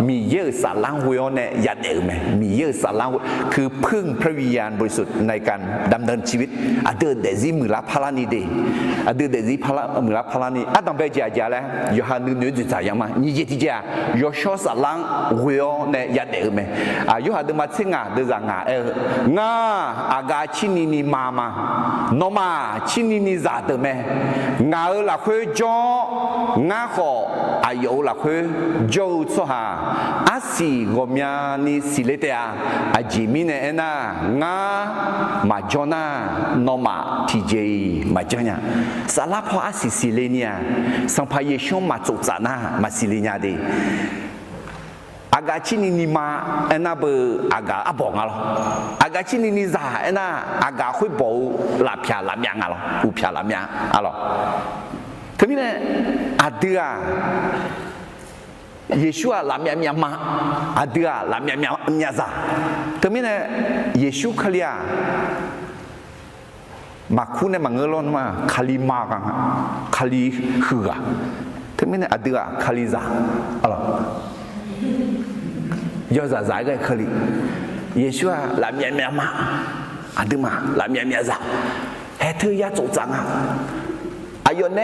มีเยอะสารล้างหัวเนี่ยอย่าเดือดไหมมีเยอะสารล้างคือพึ่งพระวิญญาณบริสุทธิ์ในการดำเนินชีวิตอาเดือดเดซิมือละพลานีเดอาเดือดเดซิพลามือละพลานีอาต้องไปเจ้าจ้าแล้วยูฮันนึกจุดใจยังมานี่เจ้าจ้ายูชอบสารล้างหัวเนี่ยอย่าเดือดไหมยูฮันดูมาเชิงอ่ะดูจังอ่ะงาอากาชินีนีมาโนมาชินีนี咋的咩งาละคุยจ้องาขออายุละคุยจ้าสุฮาอาศิกอมยานีสิเลเตียอาจิมิเนเนะงามาจอนาโนมาทีเจมาจอนาสาลาพออาศิสิเลเนียสังพายชงมาจุจานามาสิเลเนียดีอากาชินีนีมาเอ็น่าเบออากาอับองอ่ะหรออากาชินีนีซาเอ็น่าอากาคุยบอกลาพิอาลามีอ่ะหรออุพิอาลามีอ่ะหรอทีนี้เนี่ยอาเดียเยซูลามีมีมาอาเดียลามีมีซาทีนี้เนี่ยเยซูขลียมาคุณเนี่ยมังเงลอนมาขลีมากังขลีหือทีนี้เนี่ยอาเดียขลีซาอ่ะหรอยอดใจก็可以เยซู啊拉面面嘛啊对嘛拉面面啥还特也做账啊哎呦呢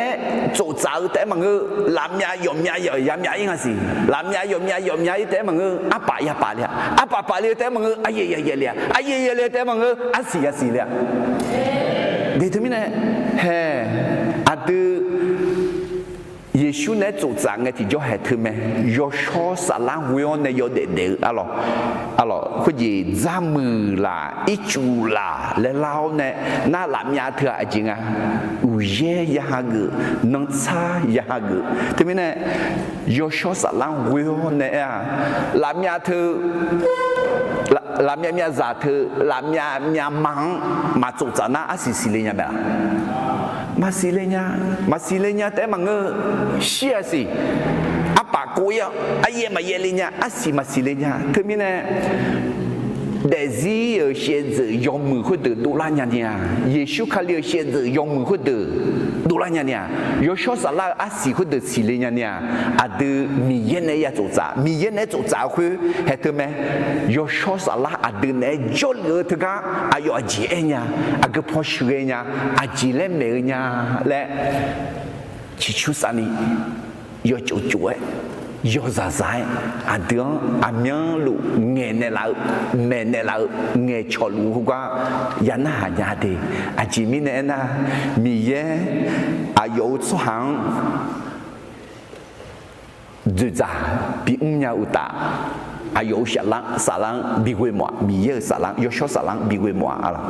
做账แต่มันก็拉面有面有也面应该是拉面有面有面แต่มันก็อาปา呀ปาเลยอาปาปาเลยแต่มันก็哎呀呀呀เลย哎呀呀เลยแต่มันก็อาสิ呀สิเลยเดี๋ยวนี้เนี่ยเฮ้อาดู耶稣呢做账嘅就係佢咩？要說撒冷會呢要得得，好似咱們啦、一組啦，然後呢，那南亞特係點啊？有嘢一下個，能差一下個，對唔對呢？要說撒冷會呢啊，南亞特。Lamia mia zat, lamia mia mang, macocana asisinya bela. Masilenya te mange sia si. Apa koya? Aye mayelinya asi masilenya. Termine. 但是有些子用门会得多拉年年，耶稣看了些子用门会得多拉年年，有小啥啦阿西会得四年年，阿得米耶呢也做啥，米耶呢做啥会还得咩？有小啥啦阿得呢叫了这个阿要几年，阿个破十年，阿几来没年来，去出啥呢？要做做哎。要啥啥？阿爹阿娘路眼内老眼内老眼瞧路个人下伢的阿前面呢那米耶阿有出行就咋比年有大阿有啥人比规模米耶啥人有小啥人比规模啊啦。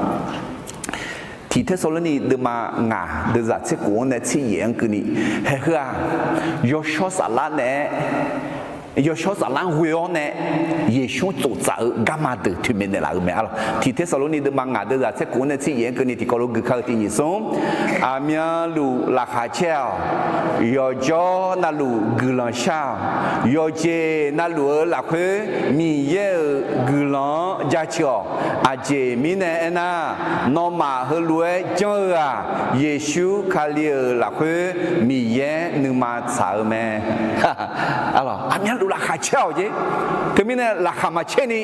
ที่เทศโลนีเดิมางาเดินจากเชกูเนี่ยที่เยี่ยงกันนี่เฮ้ยยอชอสาระเนี่ยยอชอสาระหัวเนี่ยเยซูตัวจ่ากามาเดที่มันเนี่ยละไม่เอาที่เทศโลนีเดิมางาเดินจากเชกูเนี่ยที่เยี่ยงกันนี่ที่เขาลูกเขาที่ยิสงอาเมียลูราคาเช่ายอจอนาลูกุลังเช่ายอเจนาลูลักเฮมีเยกุลังจัดเช่าอาเจมีเนี่ยนะนอมาเฮลัวเจ้าเยซูคาเลียลักเฮมีเยนึกมาสาวแม่อะไรอาเมียลูราคาเช่าเจ้ถึงมีเนี่ยราคามาเช่นี่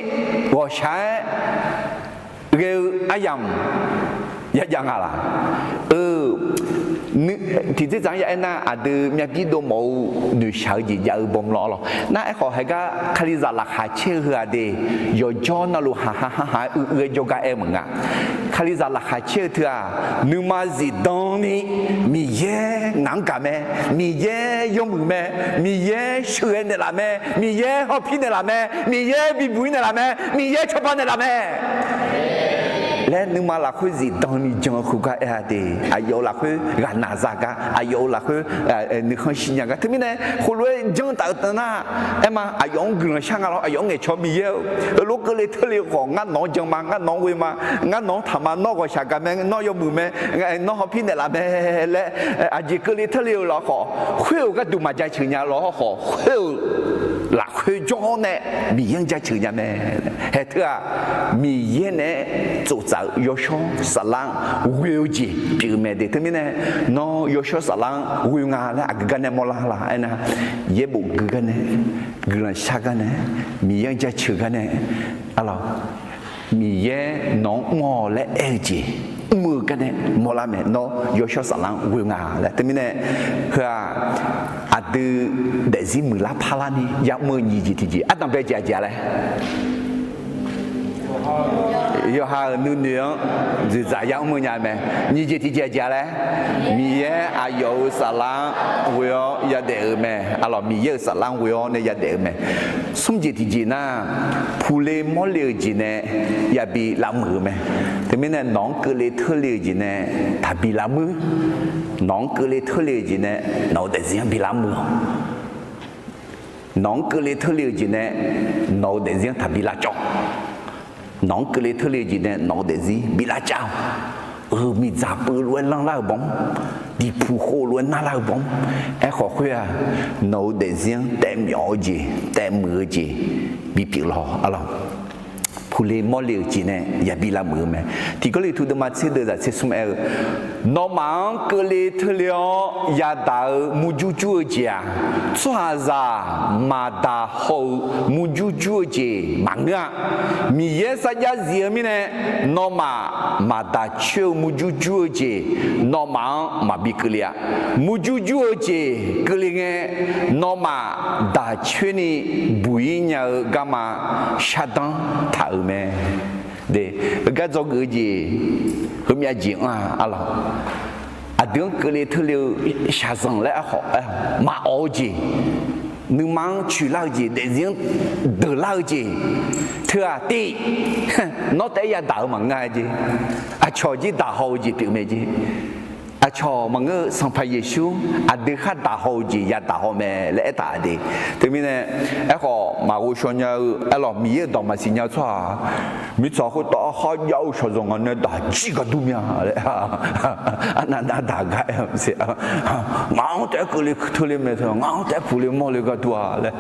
ว่าใช้เรื่องอายมยังอะไรที่จะจังยังน่ะอาจจะมีพี่ดูหมูหนุ่ยชาวจีนยาบงล้อหรอน่าไอ้ขอให้ก็คดีจะราคาเชื่อเหือดียอจอน่ะลูฮ่าโยกาเอ็มงอ่ะคดีจะราคาเชื่อเถอะนึกมาสิตอนนี้มีเย่หนังกันไหมมีเย่ยมมือไหมมีเย่เชื่อเนี่ยละไหมมีเย่ฮอปปี้เนี่ยละไหมมีเย่บิบุยเนี่ยละไหมมีเย่ชอบเนี่ยละไหมและนึกมาละคุยสิตอนนี้จังคุกะเอฮดีอายุละคุยกันนาซากะอายุละคุยนึกเขาชิญญากะที่มีเนี่ยคุยจังตัดนะเอ็มอายุกลุ่มช่างเราอายุเงยชอบมีเยอะลูกก็เลยทะเลของงั้นน้องจังมางั้นน้องเวมางั้นน้องทำมานอกก็ช่างกันแม่น้องยมือแม่น้องเขาพี่เนี่ยละแม่และอาจจะก็เลยทะเลเราขอคุยก็ดูมาใจเฉียงเราขอคุยล là khơi cho nè mi yang cha chữ nhà nè hệ thưa mi yên nè chỗ giáo yêu số sa lang will gì chữ mẹ để thế nè nó yêu số sa lang will ngà là cái này mola là anh à ye bộ cái này cái sa cái này mi yang cha chữ cái này alo mi ye nó mò lẽ gì mưa cái này mò la mẹ nó yêu số sa lang will ngà là thế nè hả từ để gì mưa lá pha la ni ya mưa gì thì à tạm bây giờ này yêu ha nữ nữ thì giải yang mưa nhà mẹ như gì thì giờ này mi à yêu sa lang will ya để mẹ alo mi yêu sa lang will này ya để mẹ xong gì thì na phụ lê mò lê gì nè ya bị làm mưa mẹ thế nên nón cứ lê thưa lê gì nè ta bị làm mưa nón cứ lê thưa lê gì nè nó để gì bị làm mưa nón cứ lê thưa lê gì nè nó để gì ta bị làm chọc nón cứ lê thưa lê gì nè nó để gì bị làm chao mi giả bự luôn lăng lao bóng đi phù khô luôn na lao bóng em khó khuya nó để gì để nhỏ gì để mưa gì bị lò alo phụ lê mò lê gì nè ya bị làm mưa mẹ thì có lẽ thu đâm sẽ được sẽ xung er nó mang cái lê thưa liao ya đào mu ju ju gì à xóa ra mà đào hậu mu ju ju gì mang à mi ye sa ya gì mi nè nó mà đào chiêu mu ju ju gì nó mang mà bị cái liao mu ju ju gì cái liang nó mà đào chiêu ni bùi nhau gamma sa đăng thảo mẹ để cái cho cái gì hôm nay gì alo à đường cái này thứ liệu sản sinh lại họ mà ở gì nhưng mang chủ lao gì để riêng được lao gì thưa đi nó tới nhà đảo mà ngay gì à cho gì đảo hậu gì tự mẹ gì à cho mà ngơ sang phải Giêsu à được hát đảo hậu gì ya đảo hậu mẹ lẽ ta đi thế nên là họ mà tôi nói nhau là mi đồng mà xin nhau cho mi cho họ đó họ yêu cho rằng anh đã chỉ có đúng nha anh đã đại cái không sẽ ngáo tới cái lịch thu liêm này thôi ngáo tới phụ liêm mò liêm cái tua là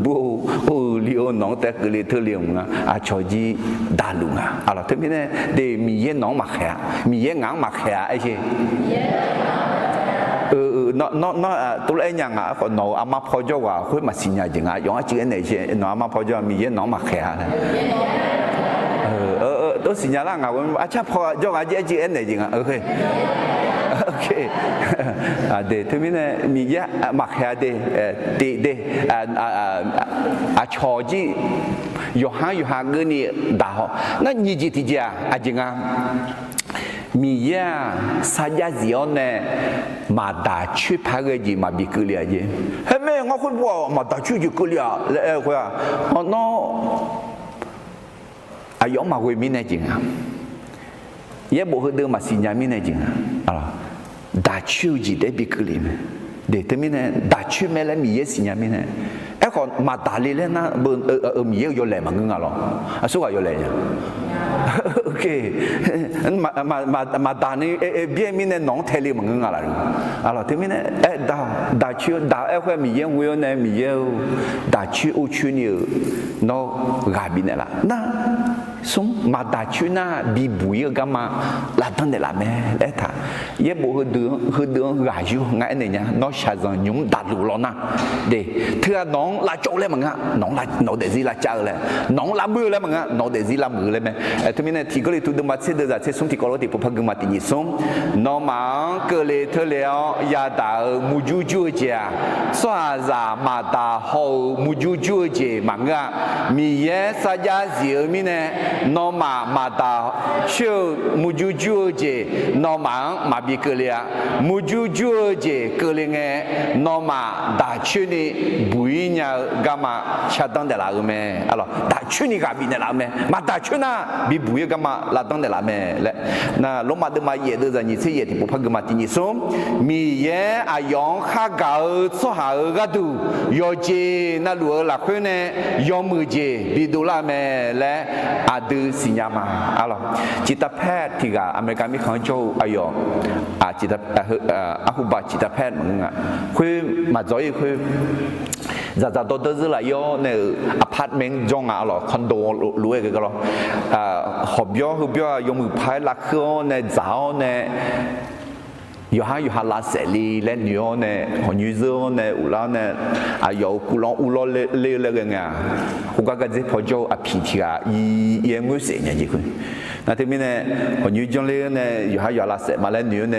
bố liêu nó tới cái lịch thu liêm à cho gì đa luôn à là thế nên là để mi yên nó mặc khẻ mi yên ngang mặc khẻ ấy chứ nó tôi lấy nhà ngã còn nó ama phơi cho vào khối mà xin nhà gì ngã giống chữ này chứ nó ama phơi cho mi yên nó mặc khẻ tôi xin nhà là ngã à chắc phơi cho ngã chữ này gì ngã ok à để thế nên mi yên mặc khẻ để à cho gì yêu hàng cái này đào nó như gì thì à gì ngã mi ya sa ya zion nè mà đã chụp hai cái gì mà bị cứ liền gì hết mấy ngõ khôn bỏ mà đã chụp cứ liền lẽ quoi nó à giống mà quên mình này chứ ye bộ hơi đưa mà xin nhà mình này chứ đã chụp gì để bị cứ liền để thế mình này đã chụp mấy lần mi ye xin nhà mình này còn mà đã lên na mi ye vô lệ mà ngưng à lo à số vô lệ ok mà đàn này biết mình nên nóng thay liền mà ngưng à là thế mình này đã chưa đã phải mình yêu người này mình yêu đã chưa ô chưa nhiều nó gà bị này là na sống mà đã chưa na bị bụi cái mà là thằng này là mẹ đấy thà ye bộ hơi đường gà chưa ngay này nhá nó sẽ rằng nhúng đã lù lo na để thưa nóng là chỗ lên mà ngã nóng là nó để gì là chờ lên nóng là mưa lên mà ngã nó để gì là mưa lên mẹ thế mình này thì có lẽ tôi đừng bắt sẽ đưa ra sẽ sống thì có lẽ thì bộ phận mà thì sống nó mà cơ lệ thưa liệu ya đã mu ju ju chia xóa ra mà đã hậu mu ju ju chia mà ngã mi ye sa ya gì mình này nó mà đã chiều mu ju ju chia nó mà bị cơ lệ mu ju ju chia cơ lệ nghe nó mà đã chiều ni bùi nhà gamma cha đăng để làm mẹ alo đã chiều ni gặp bị để làm mẹ mà đã chiều na bị bùi gamma là đăng để làm mẹ na lúc mà đừng mà ye đưa ra như thế ye thì bộ phận gamma thì như sống mi ye à yong khác gạo số hà cái tu yo chi na lúa là khơi nè yo mưa chi bị đồ làm mẹ lẽ à đưa xin nhà mà aloจิตแพทย์ที่กับอเมริกามีของโจอายุจิตอาหุบะจิตแพทย์มึงอ่ะคุยมาจ่อยคุย giờ tôi tới là do này apartment trong à lo condo lúa cái đó hộp gió dùng một phải là khô này giáo này有哈拉塞里来牛呢，和女子呢，有啦呢，有古朗乌罗来个呀，我刚刚在跑叫皮提啊，也没谁呢，这个。那这边呢，和女将来呢，有拉塞马来牛呢，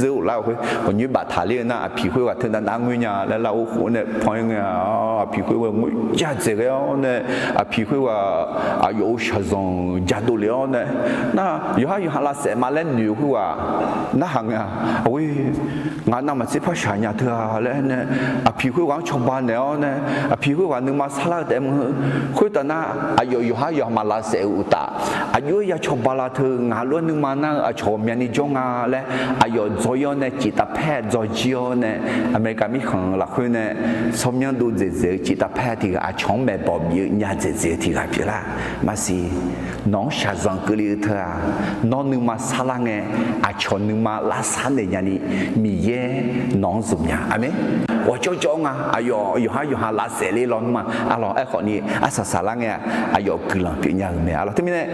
有啦会，和女把他哩那皮会话听到哪个呀，来老虎呢，朋友呀，皮会话我家这个呢，皮会话有学生家都了呢，那有哈拉塞马来牛会话，那行呀。喂，俺那么这怕啥呀？他嘞呢？皮会往上班了呢？皮会往你妈沙拉的么？会的那有哈有马拉塞乌达，有呀上班啦他，俺罗你妈那上面你种啊嘞，有左右呢吉他拍左右呢，美国米行啦会呢，上面都这吉他拍的上面包米人家这的个皮啦，嘛是，侬下上个里头啊，侬你妈沙拉呢？上你妈拉萨的人。米耶农怎么样？阿妹，我就讲啊，有哈拉塞里了嘛，咯，好你啥啥啷个，有个人别样没，咯，这边呢，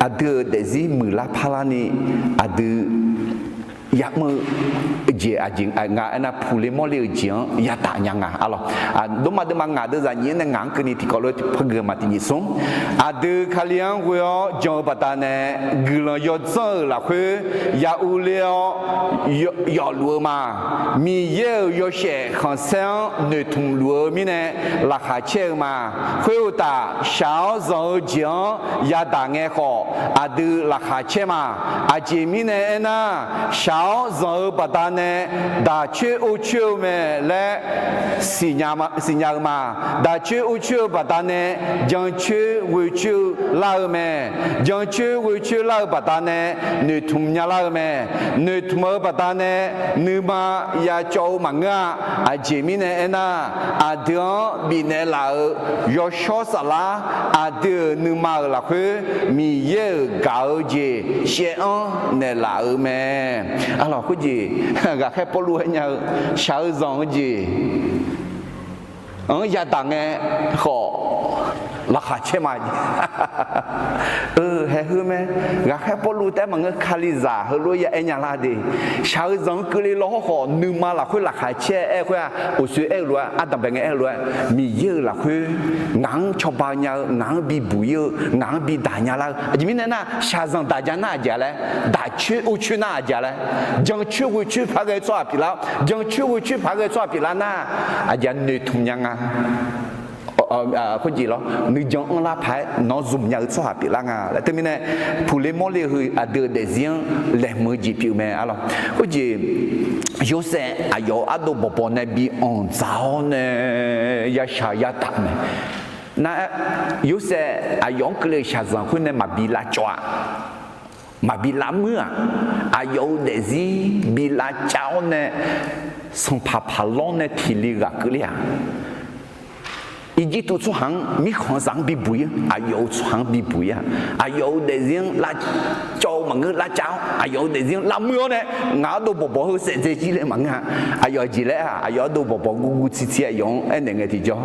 的是木拉帕拉呢，ya me je ajing nga na phule mo le jing ya ta nya nga alo do ma de ma nga de za nyin na ngang ke ni ti ko lo ti phge ma ti ni song de khaliang wo yo jo pata ne glo yo zo la khwe ya u le yo lu ma mi ye yo she khan san ne tung lu mi ne la kha che ma khwe u ta shao zo jing ya da nge ho de la kha che ma je mi ne na giờ bà ta nè đã chơi ô chơi mẹ lẽ xì nhà mà đã chơi ô chơi bà ta nè chẳng chơi vui chơi lao mẹ chẳng chơi vui chơi lao bà ta nè nữ thùng nhà lao mẹ nữ thùng bà ta nè nữ mà ya châu mà ngã chỉ mi nè na đường bị nè lao yo short sala đường nữ mà là khơi mi ye gạo gì xe nè lao mẹ alors cái gì gà khai bolu hay nhau sáu dòng cái gì gia tăng nghe họ là khá chế mà hay hơn mẹ gà khai bolu tại mà nghe khali giả hơn rồi anh nhà là đi sáu dòng cứ đi lo họ nương mà là khơi là khá chế em khơi ở suy em rồi đặc biệt em rồi mi giờ là khơi ngang cho bao nhiêu ngang bị bùi ngang bị đá nhà là chỉ mình nè sáu dòng đá nhà na giờ đấy đá chơi u chơi na giờ đấy chẳng chơi u chơi phá cái xoa bị lá chẳng chơi u chơi phá cái xoa bị lá na giờ nữ thùng nhangคนจีเหรอนึกจังละพายน้องสุ่มยาสวาปีละงาแล้วแต่มีเนี่ยผู้เล่นมอลเลยคือเดือดเสียงเล่มือจีพิวแม่อะไรคนจี有些有都宝宝那比昂早呢也下也大呢那有些用个เลย下上คนเนี่ยมา比拉抓มา比拉มือ有的是比拉จ้าเนี่ยส่งพาพาลงเนี่ยที่ลีก个เลย一直都出行，没看上比不呀，有出行比不呀，有的人拉招嘛个拉招，有的人拉没有呢，俺都宝宝好设置起来嘛啊，有起来有都宝宝咕咕叽叽用，那个地方，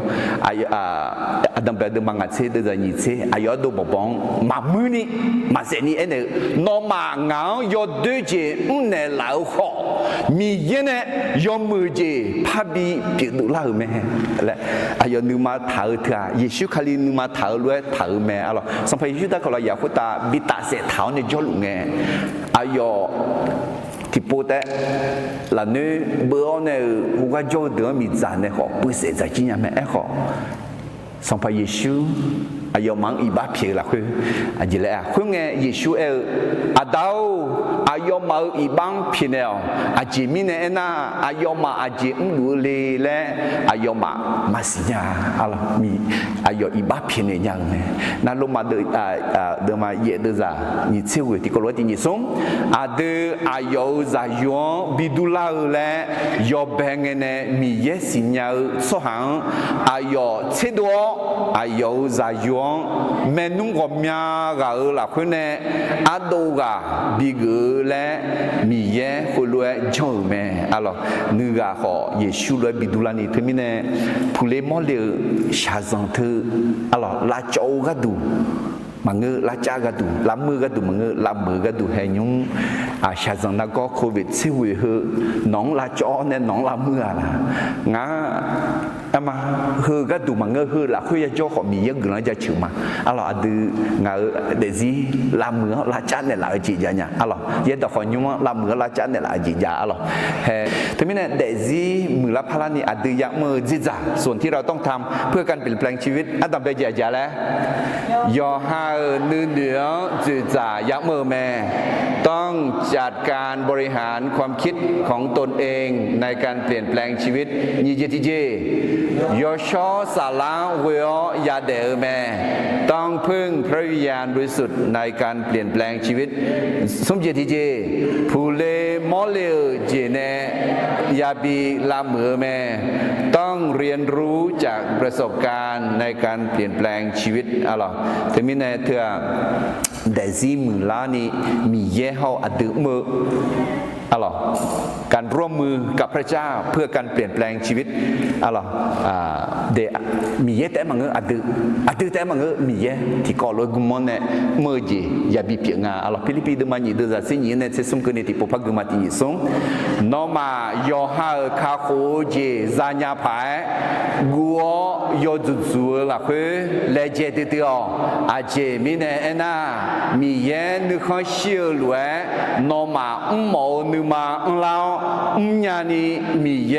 当别的嘛俺车都在你车，有都宝宝嘛没呢，嘛是你那个，那嘛俺要对接那老好，米一呢要没接，怕比别的老咩，来，有你嘛。thở thà Giêsu khali nhưng mà thở luôn thở mẹ alo xong phải Giêsu ta gọi là giả của ta bị ta sẽ tháo này cho luôn nghe ayo thì bố té là nơi bữa này cũng có cho đứa mình già này họ bữa sẽ giải chính nhà mẹ họ xong phải Giêsu ayo mang ibadah phía là khơi gì lẽ khơi nghe Giêsu đâu ayo mau ibang pinel aji mine na ayo ma aji ndule le ayo ma masinya ala mi ayo iba pinel yang ne na lo ma de ma ye de za ni chewe ti ko lo ti ni som ade ayo za yo bidula le yo bengene mi ye sinya so hang ayo chedo ayo za yo แม่นุ่งก็มีก็ละคนเนี่ยอาดูก็บีเกและมีเย่คนรวยจงแม่อะไรนึกก็ขอเยซูเลยบิดูลานี่ที่มีเนี่ยผู้เล่นมอลเลยชาซังเธออะไรลาโจก็ดูมังเงลาจาก็ดูลามือก็ดูมังเงลามือก็ดูให้ยงชาซังนักก็โควิดสิวิเหน้องลาจอเนี่ยน้องลามือนะงั้นมาเฮก็ดูมังเงเฮละคุยจะขอมีเยอะกว่าจะชิวมาอะไรอะดูงาเดซี่ลามือลาจันเนี่ยลาจีจ้าเนี่ยอะไรเยอะแต่คนยุ่งลามือลาจันเนี่ยลาจีจ้าอะไรเฮ้ทีนี้เนี่ยเดซี่มือละพลานี่อะดูยักมือจีจ้าส่วนที่เราต้องทำเพื่อการเปลี่ยนแปลงชีวิตอะต้องไปเจียจ้าแล้วยอฮาเนื้อจีจ้ายักมือแม่ต้องจัดการบริหารความคิดของตนเองในการเปลี่ยนแปลงชีวิตยี่เจทีเจยอชอสาลาเวียยาเดอแม่ต้องพึ่งพระวิญญาณบริสุทธิ์ในการเปลี่ยนแปลงชีวิตสมเจติเจผู้เลมอเลเจเนยาบีลาเมือแม่ต้องเรียนรู้จากประสบการณ์ในการเปลี่ยนแปลงชีวิตอะไรแต่มิเนเธอแต่ซีมือลานี่มีเย่เขาอดึมืออะไรการร่วมมือกับพระเจ้าเพื่อการเปลี่ยนแปลงชีวิตอะไรเดมีเยแต่มังอดึแต่มังมีเยที่ก่อเลยกุมเนี่ยเมื่อจีอย่าบีเปียงอะไรฟิลิปปินส์มันยี่เดือดสิ่งนี้เนี่ยเสมกันเนี่ยที่พบกันมาที่ยี่ส่งนอมายอฮาคาโคจีซาญาพายกัวยอจุดสูละคือเลเจติเตียวอาเจมีเนี่ยน่ามีเยนึกข้อเชื่อหลวนอมาหมอนึกมาเราญาณีมีเย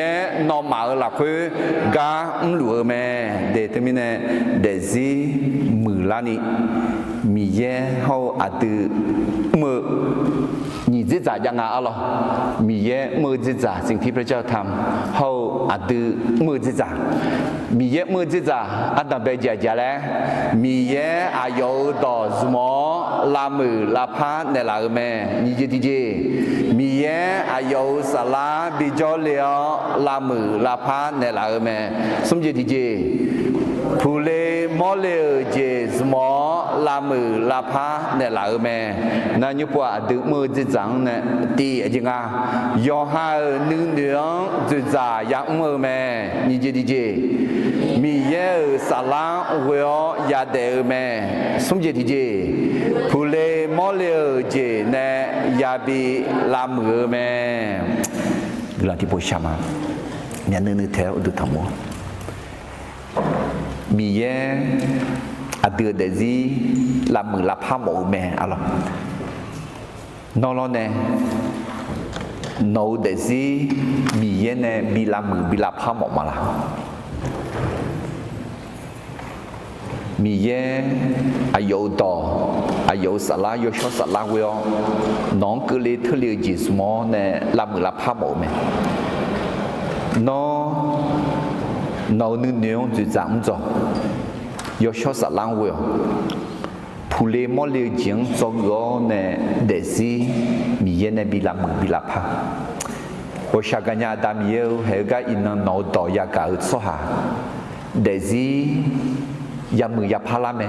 นอมาละคือกาหลวแม่เดตมิเนเดซีมือลานี่มีเยเขาอาตือมือนี่จิตใจยังไงอะไรมีเยมือจิตใจสิ่งที่พระเจ้าทำเขาอาตือมือจิตใจมีเยมือจิตใจอันดับเบจจาแล้วมีเยอายุต่อสมอลามือลาพาในลาแม่นี่จิตใจมีเยอายุสลาบิจอเลียลามือลาพาในลาแม่สมจิตใจผู้เลมอเลเจสมอลามือลาพาเนี่ยลาแม่นั่นยุบว่าดึกมือจิตจังเนี่ยตีจริงอ่ะยอฮาเนื้อจิตจ่ายักมือแม่นี่จีดีเจมีเยสาลาเวียยาเดอแม่สมจิตเจผู้เลมอเลเจเนี่ยยาบีลามือแม่หลังที่พูดชามาเนี่ยนึกแถวดูทั้งหมดมีเยอเดือดซีลามือลาผ้าหมูแม่อะไรนอนแล้วเนี่ยนอนเดซีมีเยเนี่ยบีลามือบีลาผ้าหมูมาละมีเยอายุต่ออายุสลายชอสลาเวียน้องก็เลยทะเลจีสมอเนี่ยลามือลาผ้าหมูแม่น้องนึกเนื้อจุดจำจ่อยชอบสลังเวลผู้เล่มอลเลยจิงจงก็เนี่ยเดซี่มีเยนบิลามือบิลาพาโอชากันยาดามเยวเฮก้าอินนอต่อยากาอุตสหะเดซี่ยามือยาพาลาเม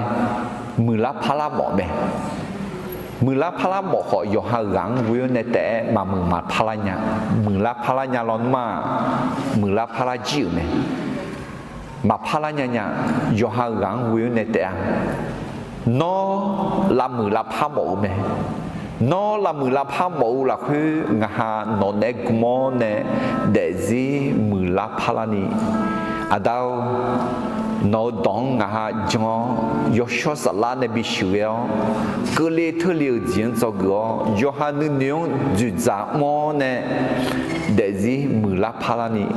มือละพาลาหมอเมมือละพาลาหมอขอยอหาหลังเวลในแต่มามือมาพาลาญามือละพาลาญาร้อนมามือละพาลาจิ๋วเมมาพาลาญาญายอหาหลังเวลในแต่นอลามือลาพาหมอเมนอลามือลาพาหมอละคืองาหานอนเอกมอเนเดซีมือลาพาลานีอาดาวนอดองงาหาจงยอชอสลาเนบิชิเวลก็เลยทะเลจีนจอกยอหานุนิองจุจามอเนเดซีมือลาพาลานี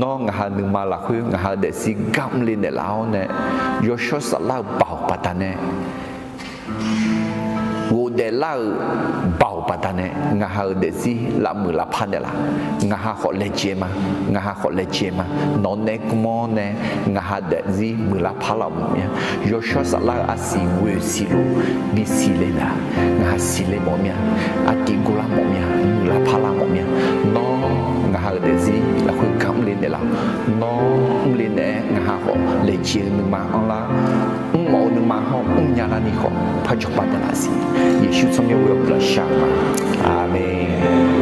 น้องหาหนึ่งมาละคืองหาเดซิกำลินเดลาวเนี่ยยอชสลาเบาปัตตาเนี่ยวูเดลาเบาปัตตาเนี่ยงหาเดซิละมือละพันเดละงหาขอเลเจมางหาขอเลเจมานอนเนกมอเนี่ยงหาเดซิมือละพันละเนี่ยยอชสลาอาศิเวสิโลบิสิเลละงหาสิเลมอเนี่ยอาติกุลามอเนี่ยมือละพันละมอเนี่ยน้องงหาเดซิละคือกำลินเดละน้องลินเองงหาขอเลเจนึงมาอันละหมอ cepat dan nasi. Yesus semua will bersama. Amin.